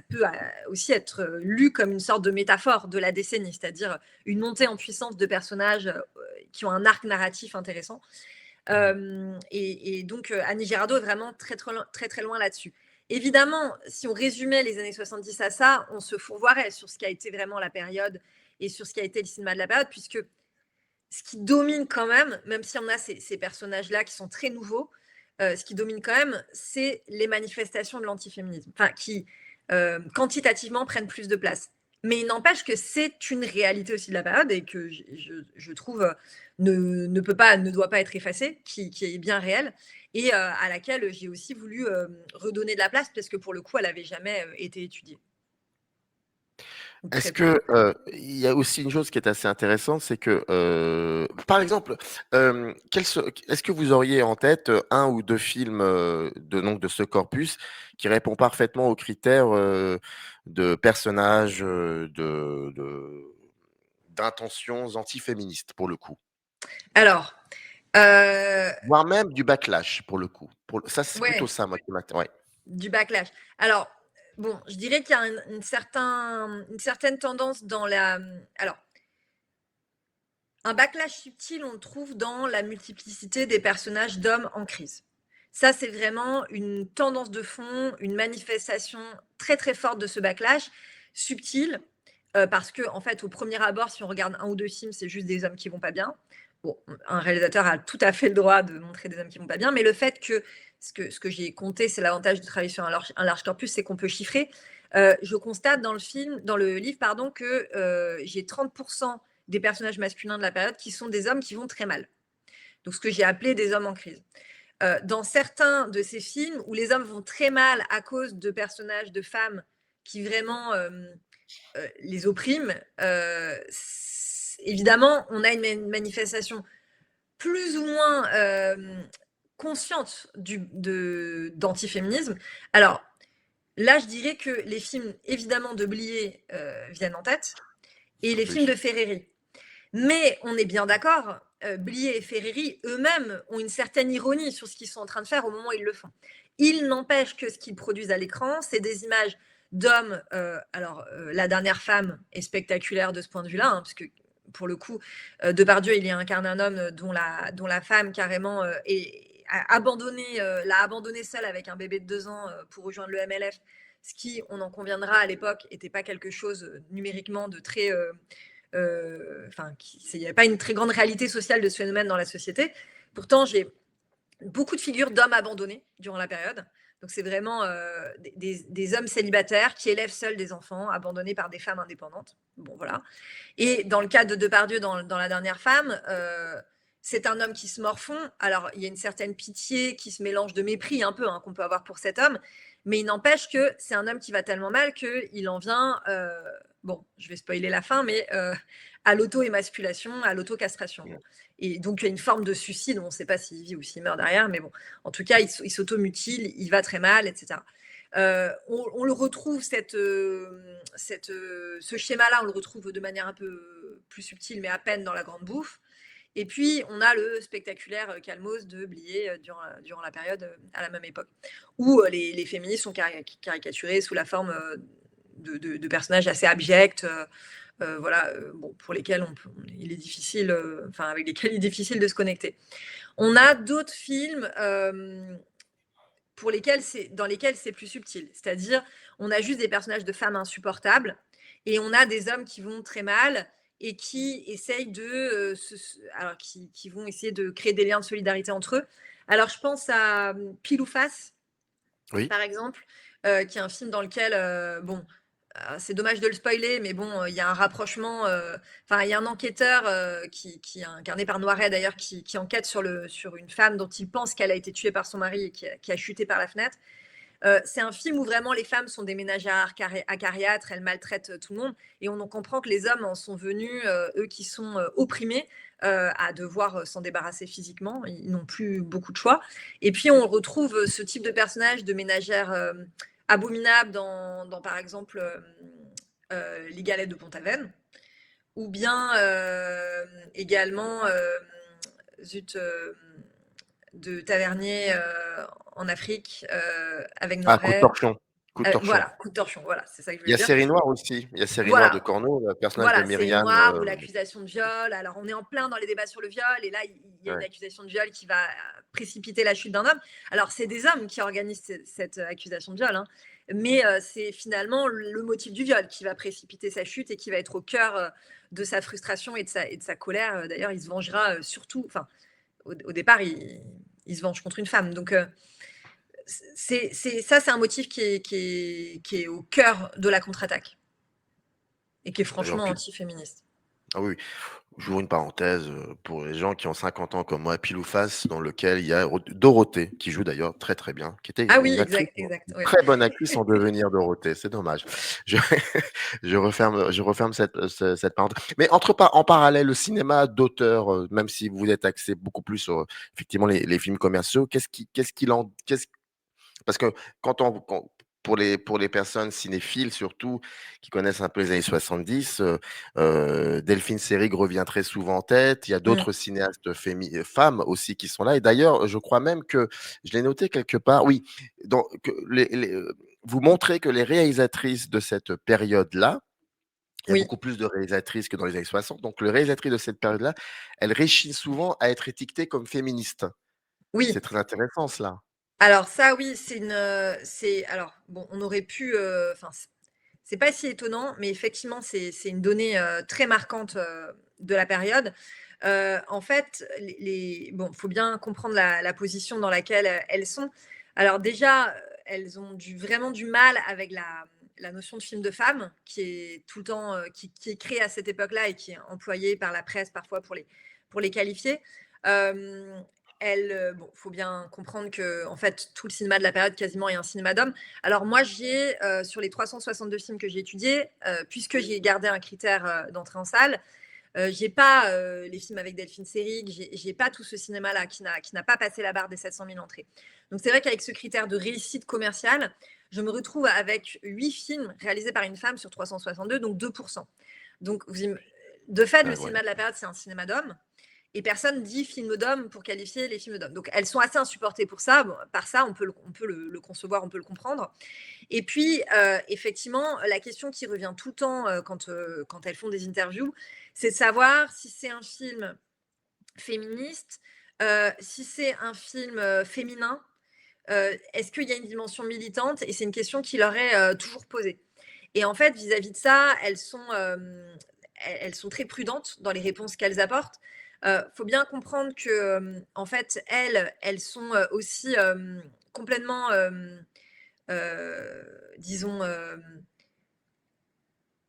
peut aussi être lu comme une sorte de métaphore de la décennie, c'est-à-dire une montée en puissance de personnages qui ont un arc narratif intéressant. Et donc, Annie Girardot est vraiment très loin là-dessus. Évidemment, si on résumait les années 70 à ça, on se fourvoierait sur ce qui a été vraiment la période et sur ce qui a été le cinéma de la période, puisque ce qui domine quand même si on a ces personnages-là qui sont très nouveaux, ce qui domine quand même, c'est les manifestations de l'antiféminisme, enfin, qui quantitativement prennent plus de place. Mais il n'empêche que c'est une réalité aussi de la période et que je trouve ne doit pas être effacée, qui est bien réelle et à laquelle j'ai aussi voulu redonner de la place parce que pour le coup, elle n'avait jamais été étudiée. Ou Est-ce très peu. que, il y a aussi une chose qui est assez intéressante, c'est que, par exemple, est-ce que vous auriez en tête, 1 ou 2 films, de ce corpus qui répond parfaitement aux critères, de personnages, d'intentions antiféministes pour le coup? Alors, Voire même du backlash pour le coup. Ça, c'est plutôt ouais. ça moi qui m'intéresse. Ouais. Du backlash. Alors, bon, je dirais qu'il y a une certaine tendance dans la. Alors, un backlash subtil, on le trouve dans la multiplicité des personnages d'hommes en crise. Ça, c'est vraiment une tendance de fond, une manifestation très forte de ce backlash, subtil, parce que, en fait, au premier abord, si on regarde 1 ou 2 films, c'est juste des hommes qui vont pas bien. Bon, un réalisateur a tout à fait le droit de montrer des hommes qui vont pas bien, mais le fait que ce que j'ai compté, c'est l'avantage de travailler sur un large corpus, c'est qu'on peut chiffrer. Je constate dans le livre, pardon, que j'ai 30% des personnages masculins de la période qui sont des hommes qui vont très mal. Donc, ce que j'ai appelé des hommes en crise. Dans certains de ces films où les hommes vont très mal à cause de personnages de femmes qui vraiment les oppriment, évidemment, on a une manifestation plus ou moins consciente d'antiféminisme. Alors, là, je dirais que les films, évidemment, de Blier viennent en tête, et les films Oui. de Ferreri. Mais on est bien d'accord, Blier et Ferreri eux-mêmes ont une certaine ironie sur ce qu'ils sont en train de faire au moment où ils le font. Il n'empêche que ce qu'ils produisent à l'écran, c'est des images d'hommes. La dernière femme est spectaculaire de ce point de vue-là, hein, parce que pour le coup, Depardieu, il y incarne un homme dont la femme carrément l'a abandonné seule avec un bébé de 2 ans pour rejoindre le MLF, ce qui, on en conviendra à l'époque, n'était pas quelque chose numériquement de très il n'y avait pas une très grande réalité sociale de ce phénomène dans la société. Pourtant, j'ai beaucoup de figures d'hommes abandonnés durant la période. Donc, c'est vraiment des hommes célibataires qui élèvent seuls des enfants, abandonnés par des femmes indépendantes. Bon, voilà. Et dans le cas de Depardieu, dans La dernière femme, c'est un homme qui se morfond. Alors, il y a une certaine pitié qui se mélange de mépris un peu qu'on peut avoir pour cet homme. Mais il n'empêche que c'est un homme qui va tellement mal qu'il en vient, bon, je vais spoiler la fin, mais à l'auto-émasculation, à l'autocastration. Bon. Et donc, il y a une forme de suicide, on ne sait pas s'il vit ou s'il meurt derrière, mais bon, en tout cas, il s'automutile, il va très mal, etc. On le retrouve, ce schéma-là, on le retrouve de manière un peu plus subtile, mais à peine dans La Grande Bouffe. Et puis, on a le spectaculaire Calmos de Blier durant la période à la même époque, où les féministes sont caricaturées sous la forme de personnages assez abjects, pour lesquels il est difficile, avec lesquels il est difficile de se connecter. On a d'autres films dans lesquels c'est plus subtil, c'est-à-dire on a juste des personnages de femmes insupportables et on a des hommes qui vont très mal et qui essayent qui vont essayer de créer des liens de solidarité entre eux. Alors je pense à Pile ou Face, Oui. par exemple, qui est un film dans lequel, c'est dommage de le spoiler, mais bon, il y a un rapprochement. Il y a un enquêteur qui est incarné par Noiret d'ailleurs, qui enquête sur une femme dont il pense qu'elle a été tuée par son mari et qui a chuté par la fenêtre. C'est un film où vraiment les femmes sont des ménagères acariâtres, elles maltraitent tout le monde, et on en comprend que les hommes en sont venus, eux qui sont opprimés, à devoir s'en débarrasser physiquement. Ils n'ont plus beaucoup de choix. Et puis on retrouve ce type de personnage de ménagère abominable dans par exemple Les Galettes de Pont-Aven, ou bien également de Tavernier en Afrique avec Ah, coup de Norvège. torchon. Coup de torchon. Voilà, coup de torchon, voilà, c'est ça que je Il y voulais a dire. Série Noire aussi. Il y a Série Noire de Voilà, Corneau, le personnage de voilà, série Myriam. noire ou l'accusation de viol. Alors, on est en plein dans les débats sur le viol, et là, il y a une Ouais. accusation de viol qui va précipiter la chute d'un homme. Alors, c'est des hommes qui organisent cette accusation de viol, hein, mais c'est finalement le motif du viol qui va précipiter sa chute et qui va être au cœur de sa frustration et de sa colère. D'ailleurs, il se vengera surtout, enfin, au départ, il se venge contre une femme. Donc, c'est un motif qui est au cœur de la contre-attaque et qui est D'ailleurs, franchement anti-féministe. ah oui, j'ouvre une parenthèse pour les gens qui ont 50 ans comme moi, pile ou face, dans lequel il y a Dorothée, qui joue d'ailleurs très très bien, qui était Ah oui, une actrice, exact. une Ouais. très bonne actrice en devenir Dorothée, c'est dommage. Je, je referme cette parenthèse. Mais en parallèle, le cinéma d'auteur, même si vous êtes axé beaucoup plus sur effectivement les films commerciaux, parce que pour les personnes cinéphiles surtout, qui connaissent un peu les années 70, Delphine Seyrig revient très souvent en tête. Il y a Mm. d'autres cinéastes femmes aussi qui sont là. Et d'ailleurs, je crois même que, je l'ai noté quelque part, oui, que vous montrez que les réalisatrices de cette période-là, il y a Oui, beaucoup plus de réalisatrices que dans les années 60. Donc, les réalisatrices de cette période-là, elles réussissent souvent à être étiquetées comme féministes. C'est oui. très intéressant, cela. Alors ça, oui, alors bon, on aurait pu, enfin, c'est pas si étonnant, mais effectivement, c'est une donnée très marquante de la période. En fait, bon, faut bien comprendre la position dans laquelle elles sont. Alors déjà, elles ont vraiment du mal avec la notion de film de femme, qui est tout le temps, qui est créée à cette époque-là et qui est employée par la presse parfois pour les qualifier. Euh, Bon, faut bien comprendre que en fait, tout le cinéma de la période quasiment est un cinéma d'hommes. Alors moi, sur les 362 films que j'ai étudiés, puisque j'ai gardé un critère d'entrée en salle, j'ai pas les films avec Delphine Seyrig, j'ai pas tout ce cinéma-là qui n'a pas passé la barre des 700 000 entrées. Donc c'est vrai qu'avec ce critère de réussite commerciale, je me retrouve avec 8 films réalisés par une femme sur 362, donc 2%. Donc de fait, le Ouais, ouais. cinéma de la période, c'est un cinéma d'hommes. Et personne dit film d'homme pour qualifier les films d'hommes. Donc elles sont assez insupportées pour ça. Bon, par ça, on peut le concevoir, on peut le comprendre. Et puis, effectivement, la question qui revient tout le temps quand elles font des interviews, c'est de savoir si c'est un film féministe, si c'est un film féminin, est-ce qu'il y a une dimension militante. Et c'est une question qui leur est toujours posée. Et en fait, vis-à-vis de ça, elles sont très prudentes dans les réponses qu'elles apportent. Faut bien comprendre que, en fait, elles sont aussi complètement, disons,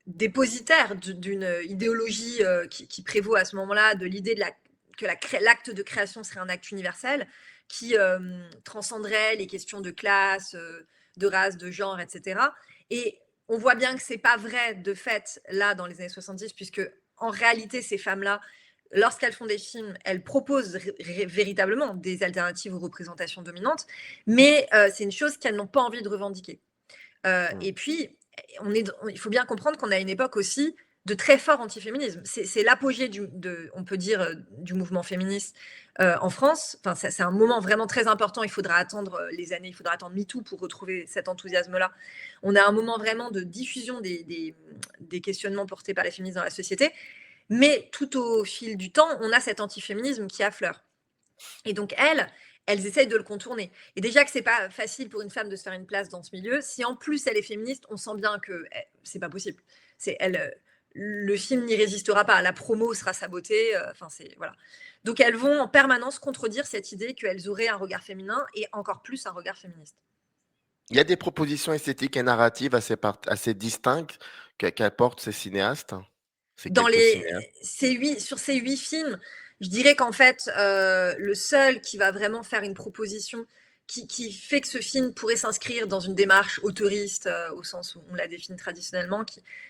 dépositaires d'une idéologie qui prévaut à ce moment-là, de l'idée que l'acte de création serait un acte universel qui transcenderait les questions de classe, de race, de genre, etc. Et on voit bien que c'est pas vrai de fait là dans les années 70, puisque en réalité ces femmes-là, lorsqu'elles font des films, elles proposent véritablement des alternatives aux représentations dominantes, mais c'est une chose qu'elles n'ont pas envie de revendiquer. Et puis, il faut bien comprendre qu'on est à une époque aussi de très fort antiféminisme. C'est l'apogée, on peut dire, du mouvement féministe en France. Enfin, c'est un moment vraiment très important. Il faudra attendre il faudra attendre MeToo pour retrouver cet enthousiasme-là. On a un moment vraiment de diffusion des questionnements portés par les féministes dans la société. Mais tout au fil du temps, on a cet antiféminisme qui affleure. Et donc, elles essayent de le contourner. Et déjà que c'est pas facile pour une femme de se faire une place dans ce milieu, si en plus elle est féministe, on sent bien que c'est pas possible. Le film n'y résistera pas. La promo sera sabotée. Enfin, voilà. Donc, elles vont en permanence contredire cette idée qu'elles auraient un regard féminin et encore plus un regard féministe. Il y a des propositions esthétiques et narratives assez distinctes qu'apportent ces cinéastes, ces quelques cinéastes. Sur ces 8 films, je dirais qu'en fait, le seul qui va vraiment faire une proposition qui fait que ce film pourrait s'inscrire dans une démarche autoriste, au sens où on la définit traditionnellement,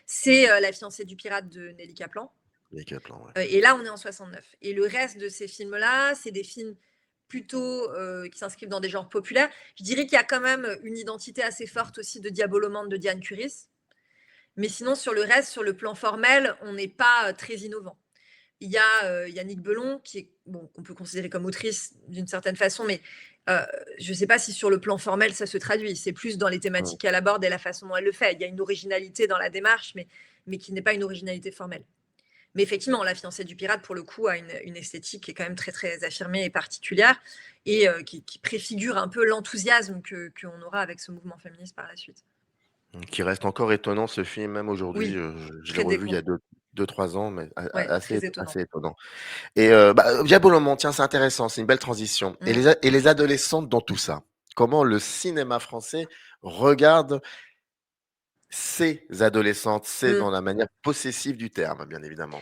c'est La fiancée du pirate de Nelly Kaplan. Les Kaplan, ouais. Et là, on est en 69. Et le reste de ces films-là, c'est des films plutôt qui s'inscrivent dans des genres populaires. Je dirais qu'il y a quand même une identité assez forte aussi de Diabolomante de Diane Curis. Mais sinon, sur le reste, sur le plan formel, on n'est pas très innovant. Il y a Yannick Belon, qu'on peut considérer comme autrice d'une certaine façon, mais Heu, je ne sais pas si sur le plan formel ça se traduit. C'est plus dans les Mmh. thématiques qu'elle aborde et la façon dont elle le fait. Il y a une originalité dans la démarche, mais qui n'est pas une originalité formelle. Mais effectivement, La fiancée du pirate, pour le coup, a une esthétique qui est quand même très, très affirmée et particulière et qui préfigure un peu l'enthousiasme qu'on aura avec ce mouvement féministe par la suite. Qui reste encore étonnant ce film, même aujourd'hui, Oui, je l'ai très revu il y a décon 2-3 ans, mais ouais, très assez étonnant. étonnant. Et Diabolomon, tiens, c'est intéressant, c'est une belle transition. Et Mmh. les adolescentes dans tout ça? Comment le cinéma français regarde ces adolescentes? C'est Mmh. dans la manière possessive du terme, bien évidemment.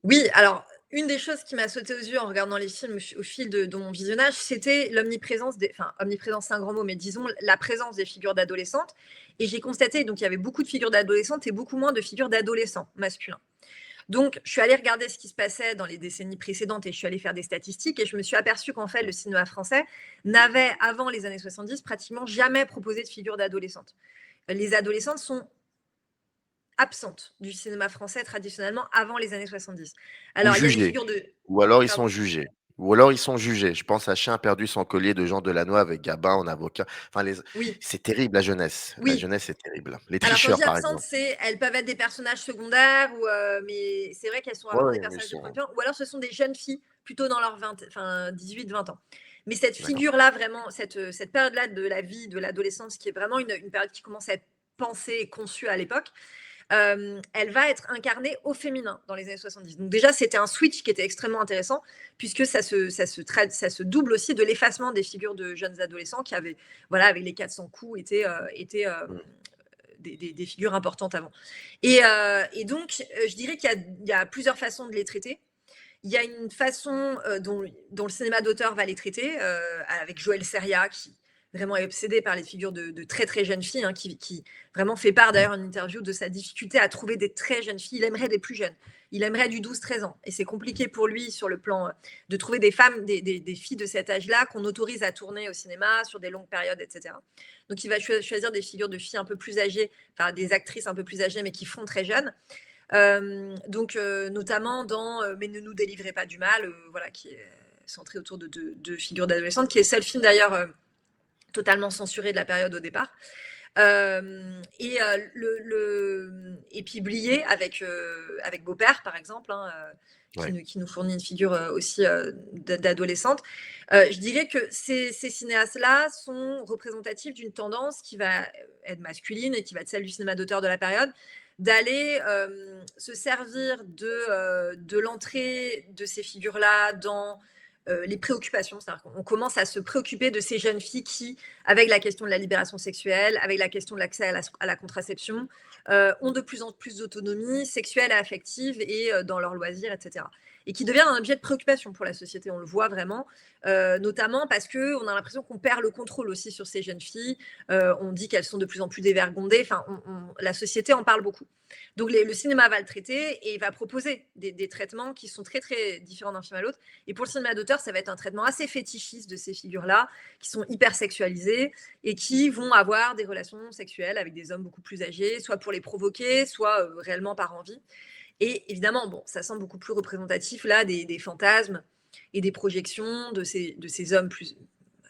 Oui, alors, une des choses qui m'a sauté aux yeux en regardant les films au fil de mon visionnage, c'était l'omniprésence omniprésence, c'est un grand mot, mais disons la présence des figures d'adolescentes et j'ai constaté donc il y avait beaucoup de figures d'adolescentes et beaucoup moins de figures d'adolescents masculins. Donc, je suis allée regarder ce qui se passait dans les décennies précédentes et je suis allée faire des statistiques et je me suis aperçue qu'en fait, le cinéma français n'avait, avant les années 70, pratiquement jamais proposé de figure d'adolescente. Les adolescentes sont absentes du cinéma français traditionnellement avant les années 70. Ou Alors, il y a des jugés, figures de... ou alors ils Pardon. sont jugés. Ou alors ils sont jugés. Je pense à Chien a perdu son collier de Jean Delannoy avec Gabin en avocat. Enfin, Oui, c'est terrible la jeunesse. La oui. jeunesse, c'est terrible. Les Alors, quand je tricheurs, dis par absentes, exemple. c'est elles peuvent être des personnages secondaires, mais c'est vrai qu'elles sont Ouais, rarement des ouais, mais ils personnages de premier sont plan, ou alors ce sont des jeunes filles, plutôt dans leurs 20, enfin 18-20 ans. Mais cette d'accord. figure-là, vraiment, cette période-là de la vie, de l'adolescence, qui est vraiment une période qui commence à être pensée et conçue à l'époque, elle va être incarnée au féminin dans les années 70. Donc déjà, c'était un switch qui était extrêmement intéressant, puisque ça se double aussi de l'effacement des figures de jeunes adolescents qui avaient, voilà, avec les 400 coups, étaient Mmh. des figures importantes avant. Et donc, je dirais qu'il y a plusieurs façons de les traiter. Il y a une façon dont le cinéma d'auteur va les traiter, avec Joël Seria, qui vraiment est obsédé par les figures de très très jeunes filles, hein, qui vraiment fait part d'ailleurs en interview de sa difficulté à trouver des très jeunes filles. Il aimerait des plus jeunes. Il aimerait du 12-13 ans. Et c'est compliqué pour lui sur le plan de trouver des femmes, des filles de cet âge-là qu'on autorise à tourner au cinéma sur des longues périodes, etc. Donc il va choisir des figures de filles un peu plus âgées, enfin des actrices un peu plus âgées, mais qui font très jeunes. Notamment dans Mais ne nous délivrez pas du mal, voilà, qui est centré autour de figures d'adolescentes, qui est le seul film d'ailleurs totalement censuré de la période au départ. Et puis Blié avec Beau-Père, par exemple, hein, Ouais. qui nous fournit une figure aussi d'adolescente. Je dirais que ces cinéastes-là sont représentatifs d'une tendance qui va être masculine et qui va être celle du cinéma d'auteur de la période, d'aller se servir de l'entrée de ces figures-là dans les préoccupations. C'est-à-dire qu'on commence à se préoccuper de ces jeunes filles qui, avec la question de la libération sexuelle, avec la question de l'accès à la contraception, ont de plus en plus d'autonomie sexuelle et affective et dans leurs loisirs, etc. Et qui devient un objet de préoccupation pour la société. On le voit vraiment, notamment parce qu'on a l'impression qu'on perd le contrôle aussi sur ces jeunes filles. On dit qu'elles sont de plus en plus dévergondées. Enfin, la société en parle beaucoup. Donc le cinéma va le traiter et va proposer des traitements qui sont très très différents d'un film à l'autre. Et pour le cinéma d'auteur, ça va être un traitement assez fétichiste de ces figures-là, qui sont hyper sexualisées et qui vont avoir des relations sexuelles avec des hommes beaucoup plus âgés, soit pour les provoquer, soit réellement par envie. Et évidemment, bon, ça semble beaucoup plus représentatif là des fantasmes et des projections de ces hommes plus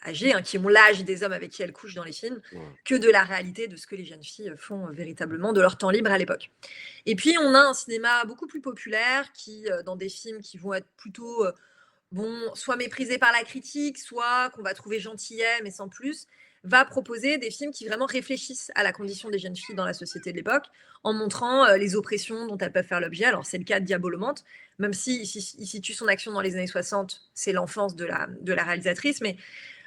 âgés, hein, qui ont l'âge des hommes avec qui elles couchent dans les films, Mmh. que de la réalité de ce que les jeunes filles font véritablement de leur temps libre à l'époque. Et puis, on a un cinéma beaucoup plus populaire qui, dans des films qui vont être plutôt bon, soit méprisé par la critique, soit qu'on va trouver gentillet, mais sans plus, va proposer des films qui vraiment réfléchissent à la condition des jeunes filles dans la société de l'époque, en montrant les oppressions dont elles peuvent faire l'objet. Alors, c'est le cas de Diabolomante, même si il situe son action dans les années 60, c'est l'enfance de la réalisatrice, mais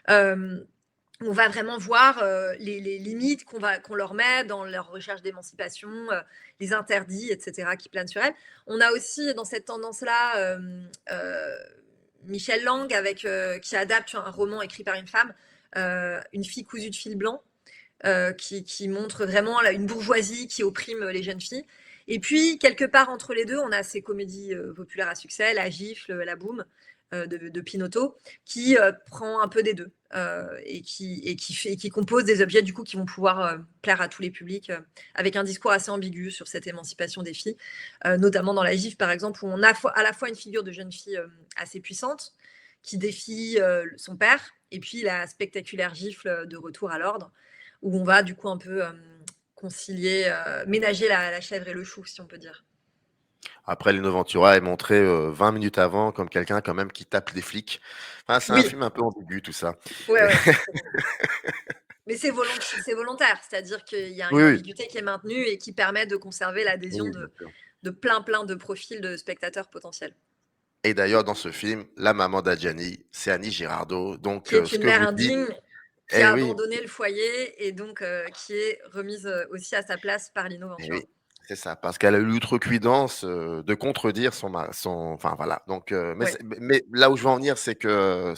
on va vraiment voir les limites qu'on leur met dans leur recherche d'émancipation, les interdits, etc., qui planent sur elles. On a aussi dans cette tendance-là Michel Lang qui adapte un roman écrit par une femme, Une fille cousue de fil blanc, qui montre vraiment une bourgeoisie qui opprime les jeunes filles. Et puis, quelque part entre les deux, on a ces comédies populaires à succès, La Gifle, La Boum, de Pinotto, qui prend un peu des deux et qui compose des objets du coup qui vont pouvoir plaire à tous les publics avec un discours assez ambigu sur cette émancipation des filles, notamment dans La Gifle par exemple, où on a à la fois une figure de jeune fille assez puissante qui défie son père Et puis la spectaculaire gifle de Retour à l'ordre, où on va du coup un peu concilier, ménager la chèvre et le chou, si on peut dire. Après, Lino Ventura est montré 20 minutes avant comme quelqu'un quand même qui tape des flics. Enfin, c'est un Oui, film un peu ambigu tout ça. ouais, Et ouais, exactement. Mais c'est volontaire, c'est-à-dire qu'il y a oui, une oui, ambiguïté qui est maintenue et qui permet de conserver l'adhésion oui, bien sûr. de plein de profils de spectateurs potentiels. Et d'ailleurs, dans ce film, la maman d'Adjani, c'est Annie Girardot. Donc, Qui est ce une que mère vous dites, indigne, qui eh a oui, abandonné le foyer et donc qui est remise aussi à sa place par Lino eh Ventura. oui, c'est ça, parce qu'elle a eu l'outrecuidance de contredire enfin voilà. Donc, Ouais, mais là où je veux en venir, c'est que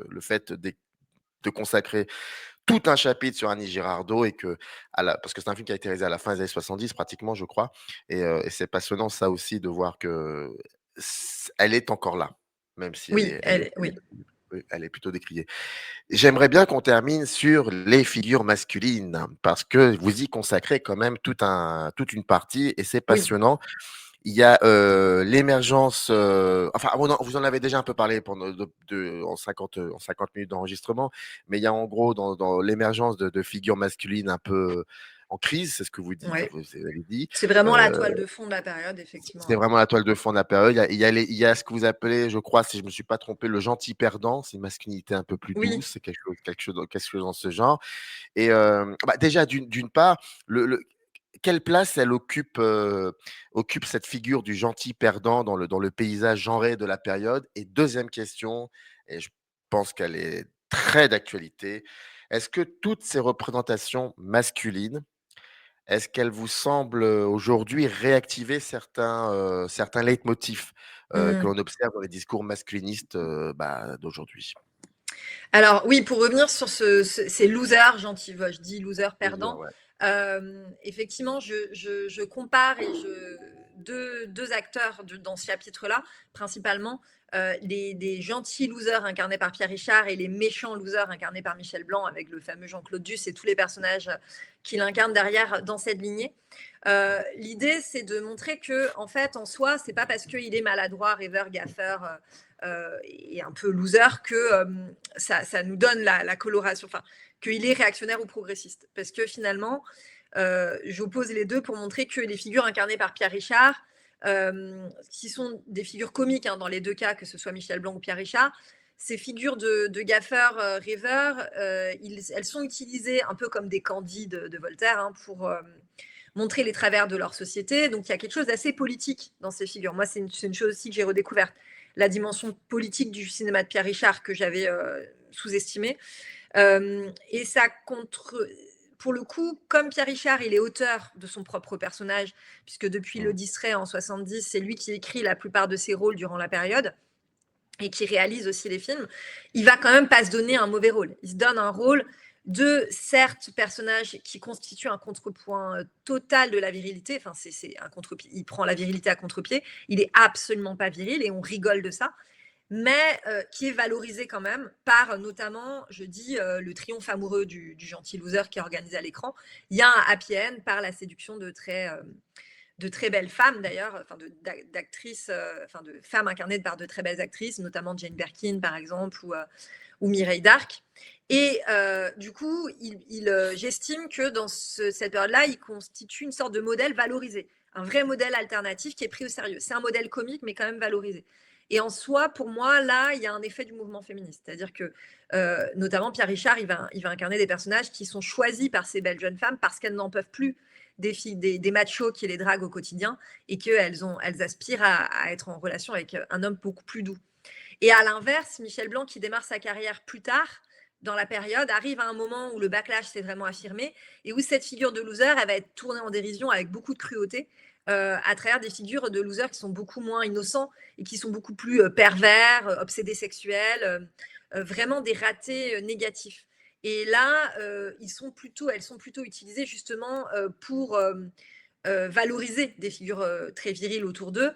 le fait de consacrer tout un chapitre sur Annie Girardot et que, parce que c'est un film qui a été réalisé à la fin des années 70 pratiquement, je crois, et c'est passionnant ça aussi de voir que elle est encore là, même si oui, oui. elle est plutôt décriée. J'aimerais bien qu'on termine sur les figures masculines parce que vous y consacrez quand même toute une partie et c'est Oui, passionnant. Il y a l'émergence, enfin, vous en avez déjà un peu parlé pendant en 50 minutes d'enregistrement, mais il y a en gros dans l'émergence de figures masculines un peu en crise, c'est ce que vous dites, ouais. vous avez dit. C'est vraiment la Euh, toile de fond de la période, effectivement. c'est Ouais. vraiment la toile de fond de la période. Il y a ce que vous appelez, je crois, si je ne me suis pas trompé, le gentil perdant. C'est une masculinité un peu plus Oui. douce, c'est quelque chose dans ce genre. Et déjà, d'une part, quelle place elle occupe cette figure du gentil perdant dans le paysage genré de la période? Et deuxième question, et je pense qu'elle est très d'actualité, est-ce que toutes ces représentations masculines, est-ce qu'elles vous semblent aujourd'hui réactiver certains leitmotifs que Hmm. l'on observe dans les discours masculinistes d'aujourd'hui? Alors oui, pour revenir sur ces losers gentils, je dis losers Loser, perdants, ouais. effectivement, je compare deux acteurs dans ce chapitre-là, principalement des gentils losers incarnés par Pierre Richard et les méchants losers incarnés par Michel Blanc, avec le fameux Jean-Claude Duss et tous les personnages qu'il incarne derrière dans cette lignée. L'idée, c'est de montrer que, en fait, en soi, c'est pas parce qu'il est maladroit, rêveur, gaffeur et un peu loser que ça nous donne la coloration, enfin, qu'il est réactionnaire ou progressiste. Parce que finalement, j'oppose les deux pour montrer que les figures incarnées par Pierre Richard, qui sont des figures comiques dans les deux cas, que ce soit Michel Blanc ou Pierre Richard, ces figures de gaffeurs, rêveurs, elles sont utilisées un peu comme des candies de Voltaire pour montrer les travers de leur société. Donc il y a quelque chose d'assez politique dans ces figures. Moi, c'est une chose aussi que j'ai redécouverte, la dimension politique du cinéma de Pierre Richard que j'avais sous-estimée. Et ça pour le coup, comme Pierre Richard, il est auteur de son propre personnage, puisque depuis Le Mmh. Distrait en 70, c'est lui qui écrit la plupart de ses rôles durant la période et qui réalise aussi les films, il va quand même pas se donner un mauvais rôle. Il se donne un rôle de, certes, personnage qui constitue un contrepoint total de la virilité. Enfin, c'est un contre-pied. Il prend la virilité à contre-pied. Il est absolument pas viril et on rigole de ça, mais qui est valorisé quand même par notamment, je dis, le triomphe amoureux du gentil loser qui est organisé à l'écran. Il y a un happy end par la séduction de très belles femmes d'ailleurs, enfin d'actrices, enfin de femmes incarnées par de très belles actrices, notamment Jane Birkin par exemple ou Mireille d'Arc. Et du coup, j'estime que dans cette période-là, il constitue une sorte de modèle valorisé, un vrai modèle alternatif qui est pris au sérieux. C'est un modèle comique, mais quand même valorisé. Et en soi, pour moi, là, il y a un effet du mouvement féministe. C'est-à-dire que, notamment, Pierre Richard, il va incarner des personnages qui sont choisis par ces belles jeunes femmes parce qu'elles n'en peuvent plus des filles, des machos qui les draguent au quotidien et qu'elles aspirent à être en relation avec un homme beaucoup plus doux. Et à l'inverse, Michel Blanc, qui démarre sa carrière plus tard, dans la période, arrive à un moment où le backlash s'est vraiment affirmé et où cette figure de loser, elle va être tournée en dérision avec beaucoup de cruauté à travers des figures de losers qui sont beaucoup moins innocents et qui sont beaucoup plus pervers, obsédés sexuels, vraiment des ratés négatifs. Et là, elles sont plutôt utilisées justement pour valoriser des figures très viriles autour d'eux,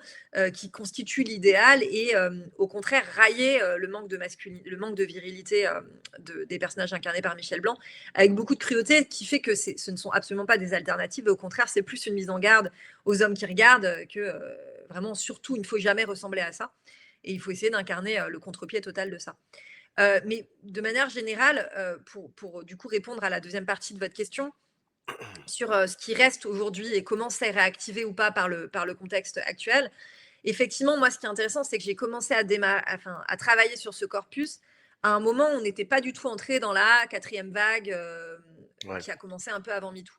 qui constituent l'idéal et au contraire railler le manque de virilité des personnages incarnés par Michel Blanc, avec beaucoup de cruauté, qui fait que ce ne sont absolument pas des alternatives, au contraire c'est plus une mise en garde aux hommes qui regardent que vraiment surtout il ne faut jamais ressembler à ça et il faut essayer d'incarner le contre-pied total de ça. Mais de manière générale, pour du coup répondre à la deuxième partie de votre question sur, ce qui reste aujourd'hui et comment c'est réactivé ou pas par le contexte actuel. Effectivement, moi, ce qui est intéressant, c'est que j'ai commencé à travailler sur ce corpus à un moment où on n'était pas du tout entré dans la quatrième vague, Ouais. qui a commencé un peu avant MeToo.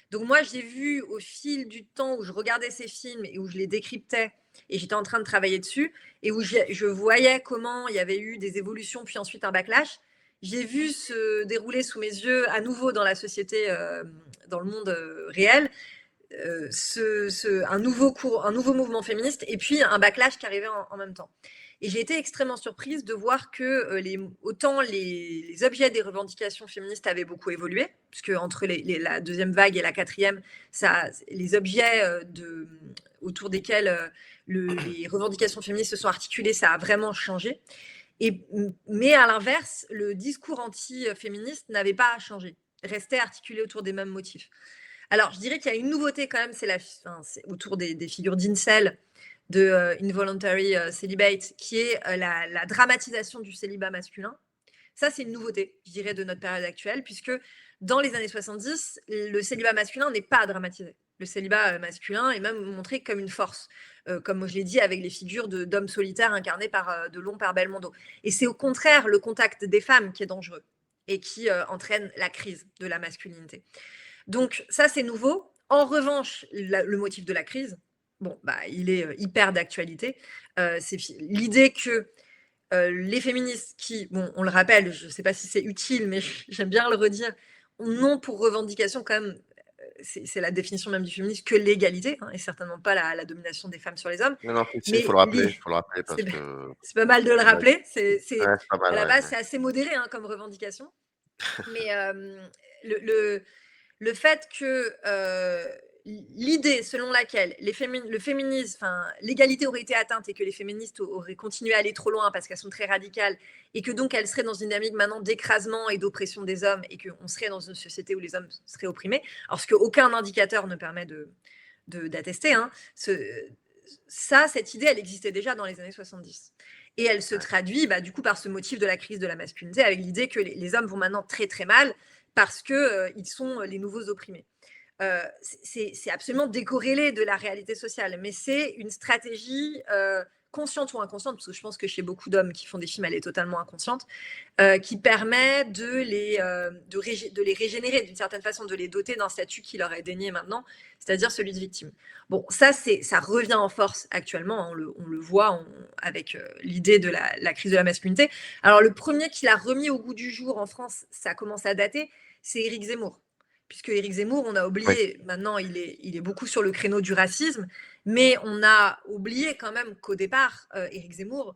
Donc moi, j'ai vu au fil du temps où je regardais ces films et où je les décryptais et j'étais en train de travailler dessus et où je voyais comment il y avait eu des évolutions puis ensuite un backlash. J'ai vu se dérouler sous mes yeux à nouveau dans la société, dans le monde réel, un nouveau mouvement féministe et puis un backlash qui arrivait en même temps. Et j'ai été extrêmement surprise de voir que autant les objets des revendications féministes avaient beaucoup évolué, puisque entre la deuxième vague et la quatrième, les objets autour desquels les revendications féministes se sont articulées, ça a vraiment changé. Mais à l'inverse, le discours anti-féministe n'avait pas changé, restait articulé autour des mêmes motifs. Alors, je dirais qu'il y a une nouveauté quand même, c'est autour des figures d'incel, de involuntary celibate, qui est la dramatisation du célibat masculin. Ça, c'est une nouveauté, je dirais, de notre période actuelle, puisque dans les années 70, le célibat masculin n'est pas dramatisé. Le célibat masculin est même montré comme une force, comme je l'ai dit, avec les figures d'hommes solitaires incarnés par Delon, par Belmondo. Et c'est au contraire le contact des femmes qui est dangereux et qui entraîne la crise de la masculinité. Donc ça, c'est nouveau. En revanche, le motif de la crise, bon, bah, il est hyper d'actualité. C'est l'idée que les féministes qui, bon, on le rappelle, je ne sais pas si c'est utile, mais j'aime bien le redire, n'ont pour revendication quand même, c'est la définition même du féminisme, que l'égalité, hein, et certainement pas la domination des femmes sur les hommes. Non, il Mais faut le rappeler parce c'est que c'est pas mal de le ouais, rappeler. ouais, c'est pas À mal, la ouais, base, ouais. c'est assez modéré hein, comme revendication. Mais le fait que l'idée selon laquelle le féminisme, l'égalité aurait été atteinte et que les féministes auraient continué à aller trop loin parce qu'elles sont très radicales et que donc elles seraient dans une dynamique maintenant d'écrasement et d'oppression des hommes et qu'on serait dans une société où les hommes seraient opprimés, alors ce qu'aucun indicateur ne permet d'attester, hein, cette idée, elle existait déjà dans les années 70. Et elle se traduit du coup par ce motif de la crise de la masculinité, avec l'idée que les hommes vont maintenant très très mal parce qu'ils sont les nouveaux opprimés. C'est absolument décorrélé de la réalité sociale, mais c'est une stratégie consciente ou inconsciente, parce que je pense que chez beaucoup d'hommes qui font des films, elle est totalement inconsciente, qui permet de les régénérer d'une certaine façon, de les doter d'un statut qui leur est dénié maintenant, c'est-à-dire celui de victime. Bon, ça revient en force actuellement, hein, on le voit avec l'idée de la crise de la masculinité. Alors le premier qui l'a remis au goût du jour en France, ça commence à dater, c'est Éric Zemmour. Puisque Éric Zemmour, on a Oui. oublié, maintenant il est beaucoup sur le créneau du racisme, mais on a oublié quand même qu'au départ, Éric Zemmour,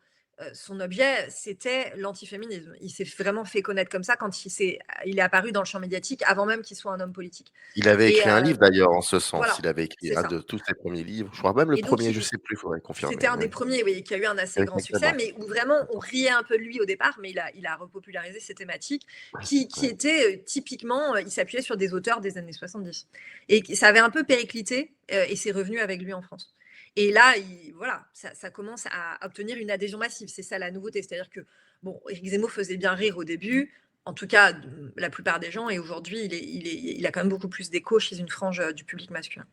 son objet, c'était l'antiféminisme. Il s'est vraiment fait connaître comme ça quand il est apparu dans le champ médiatique, avant même qu'il soit un homme politique. Il avait Et écrit un livre d'ailleurs en ce sens. voilà, Il avait écrit c'est un ça. de tous ses premiers livres. Je crois même le Et donc, premier, je sais plus, il faudrait confirmer. c'était un des premiers, oui, qui a eu un assez grand succès, mais où vraiment on riait un peu de lui au départ, mais il a repopularisé ces thématiques qui étaient typiquement, il s'appuyait sur des auteurs des années 70. Et ça avait un peu périclité et c'est revenu avec lui en France. Et là, voilà, ça commence à obtenir une adhésion massive. C'est ça la nouveauté. C'est-à-dire que, bon, Éric Zemmour faisait bien rire au début, en tout cas la plupart des gens, et aujourd'hui, il a quand même beaucoup plus d'écho chez une frange du public masculin.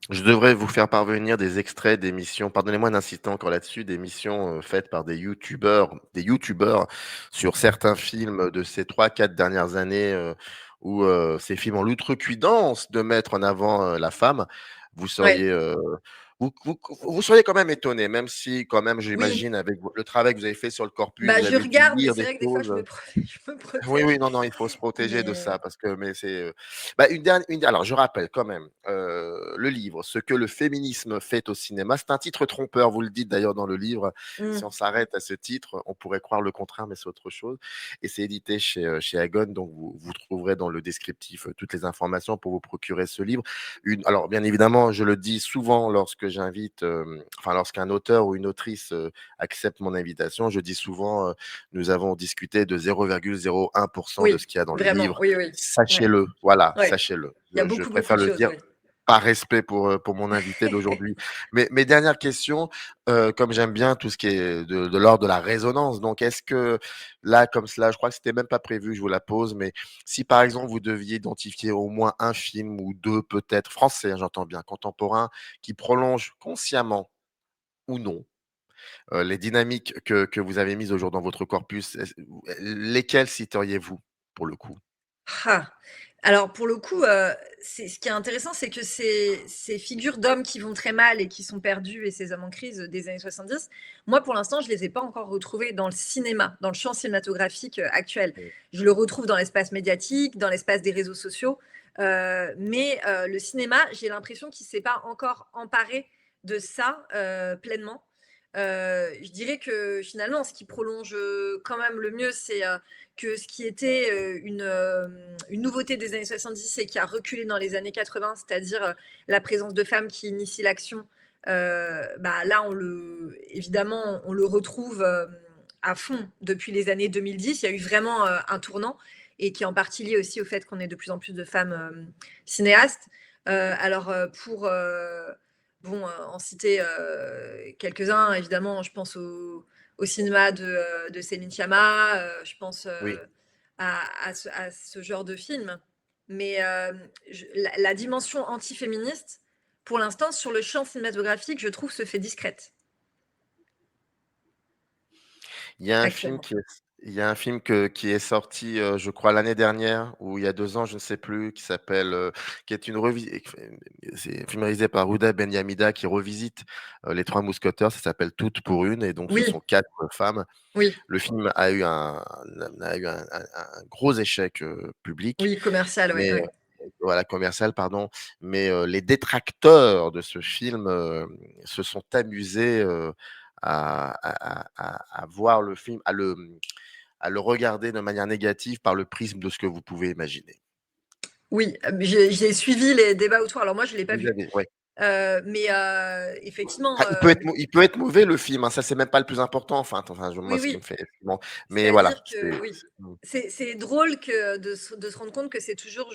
Je devrais vous faire parvenir des extraits d'émissions, pardonnez-moi d'insister encore là-dessus, d'émissions faites par des youtubeurs sur certains films de ces 3-4 dernières années où ces films ont l'outrecuidance de mettre en avant la femme. Vous seriez, vous seriez quand même étonné, même si quand même Oui. j'imagine avec le travail que vous avez fait sur le corpus, vous Je avez dû regarde, mais lire c'est des vrai que des fois, choses. je me Oui, protège. oui, non, il faut se protéger de ça Mais parce que mais c'est, alors je rappelle quand même, le livre «Ce que le féminisme fait au cinéma», c'est un titre trompeur, vous le dites d'ailleurs dans le livre. Si on s'arrête à ce titre, on pourrait croire le contraire, mais c'est autre chose et c'est édité chez Agon, donc vous trouverez dans le descriptif, toutes les informations pour vous procurer ce livre. Alors bien évidemment, je le dis souvent lorsque j'invite, lorsqu'un auteur ou une autrice, accepte mon invitation, je dis souvent, nous avons discuté de 0,01% de oui, ce qu'il y a dans le vraiment, livre. oui, oui. Ouais, Sachez-le, voilà, ouais. sachez-le. Il y a Je beaucoup, beaucoup préfère de le choses, dire oui. par respect pour mon invité d'aujourd'hui. Mais mes dernières questions, comme j'aime bien tout ce qui est de l'ordre de la résonance, donc est-ce que là, comme cela, je crois que c'était même pas prévu, je vous la pose, mais si par exemple vous deviez identifier au moins un film ou 2 peut-être, français, hein, j'entends bien, contemporain, qui prolonge consciemment ou non, les dynamiques que vous avez mises au jour dans votre corpus, lesquelles citeriez-vous pour le coup? Ah! Alors pour le coup, c'est ce qui est intéressant, c'est que ces figures d'hommes qui vont très mal et qui sont perdus et ces hommes en crise des années 70, moi pour l'instant, je les ai pas encore retrouvés dans le cinéma, dans le champ cinématographique, actuel. Mmh. Je le retrouve dans l'espace médiatique, dans l'espace des réseaux sociaux, mais le cinéma, j'ai l'impression qu'il s'est pas encore emparé de ça, pleinement. Je dirais que finalement, ce qui prolonge, quand même le mieux, c'est, que ce qui était une nouveauté des années 70 et qui a reculé dans les années 80, c'est-à-dire la présence de femmes qui initient l'action, bah, là, évidemment, on le retrouve à fond depuis les années 2010. Il y a eu vraiment un tournant et qui est en partie lié aussi au fait qu'on ait de plus en plus de femmes cinéastes. Alors, pour bon, en citer quelques-uns, évidemment, je pense au cinéma de Céline Sciamma, je pense Oui. à ce genre de film. Mais la dimension antiféministe, pour l'instant, sur le champ cinématographique, je trouve, se fait discrète Il y a un film actuellement. qui est il y a un film qui est sorti, je crois l'année dernière ou il y a 2 ans, je ne sais plus, qui s'appelle, qui est une revi c'est un film réalisé par Houda Benhamida qui revisite, Les Trois Mousquetaires. Ça s'appelle Toutes pour une et donc ce Oui, sont 4 femmes. oui, Le film a eu un gros échec, public, oui, commercial, ouais, mais ouais. voilà, commercial, pardon. Mais les détracteurs de ce film, se sont amusés, à voir le film, à le regarder de manière négative par le prisme de ce que vous pouvez imaginer. Oui, j'ai suivi les débats autour. Alors moi, je l'ai pas Vous vu, avez ouais. mais effectivement, Ah, il peut être mauvais le film, hein, ça c'est même pas le plus important, enfin, moi oui, ce qui oui. me fait effectivement mais voilà, C'est-à-dire que oui, mmh, c'est drôle que de se rendre compte que c'est toujours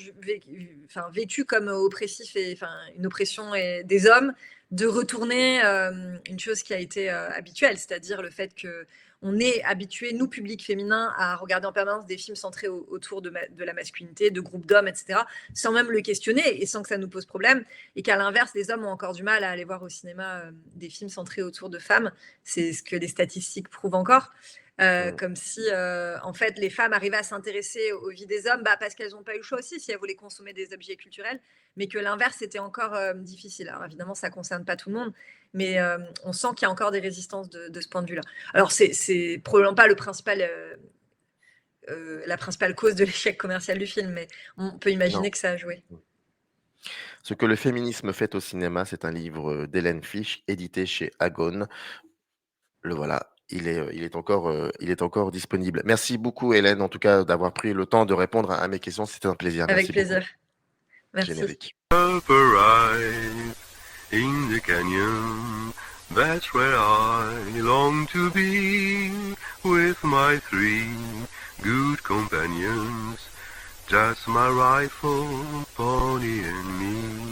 enfin, vécu comme oppressif et enfin une oppression des hommes, de retourner une chose qui a été habituelle, c'est-à-dire le fait que on est habitué, nous, public féminin, à regarder en permanence des films centrés autour de la masculinité, de groupes d'hommes, etc., sans même le questionner et sans que ça nous pose problème. Et qu'à l'inverse, les hommes ont encore du mal à aller voir au cinéma des films centrés autour de femmes. C'est ce que les statistiques prouvent encore. mmh, Comme si, en fait, les femmes arrivaient à s'intéresser aux vies des hommes, bah, parce qu'elles n'ont pas eu le choix aussi, si elles voulaient consommer des objets culturels, mais que l'inverse était encore difficile. Alors évidemment, ça ne concerne pas tout le monde, mais on sent qu'il y a encore des résistances de ce point de vue-là. Alors c'est probablement pas la principale cause de l'échec commercial du film, mais on peut non. imaginer que ça a joué. Mmh. Ce que le féminisme fait au cinéma, c'est un livre, d'Hélène Fisch, édité chez Agone. Le voilà, il est encore disponible. Merci beaucoup Hélène, en tout cas, d'avoir pris le temps de répondre à mes questions. C'était un plaisir. Avec Merci beaucoup. plaisir. Merci. Générique. Arrive in the canyon. That's where I long to be with my three good companions. Just my rifle, pony and me.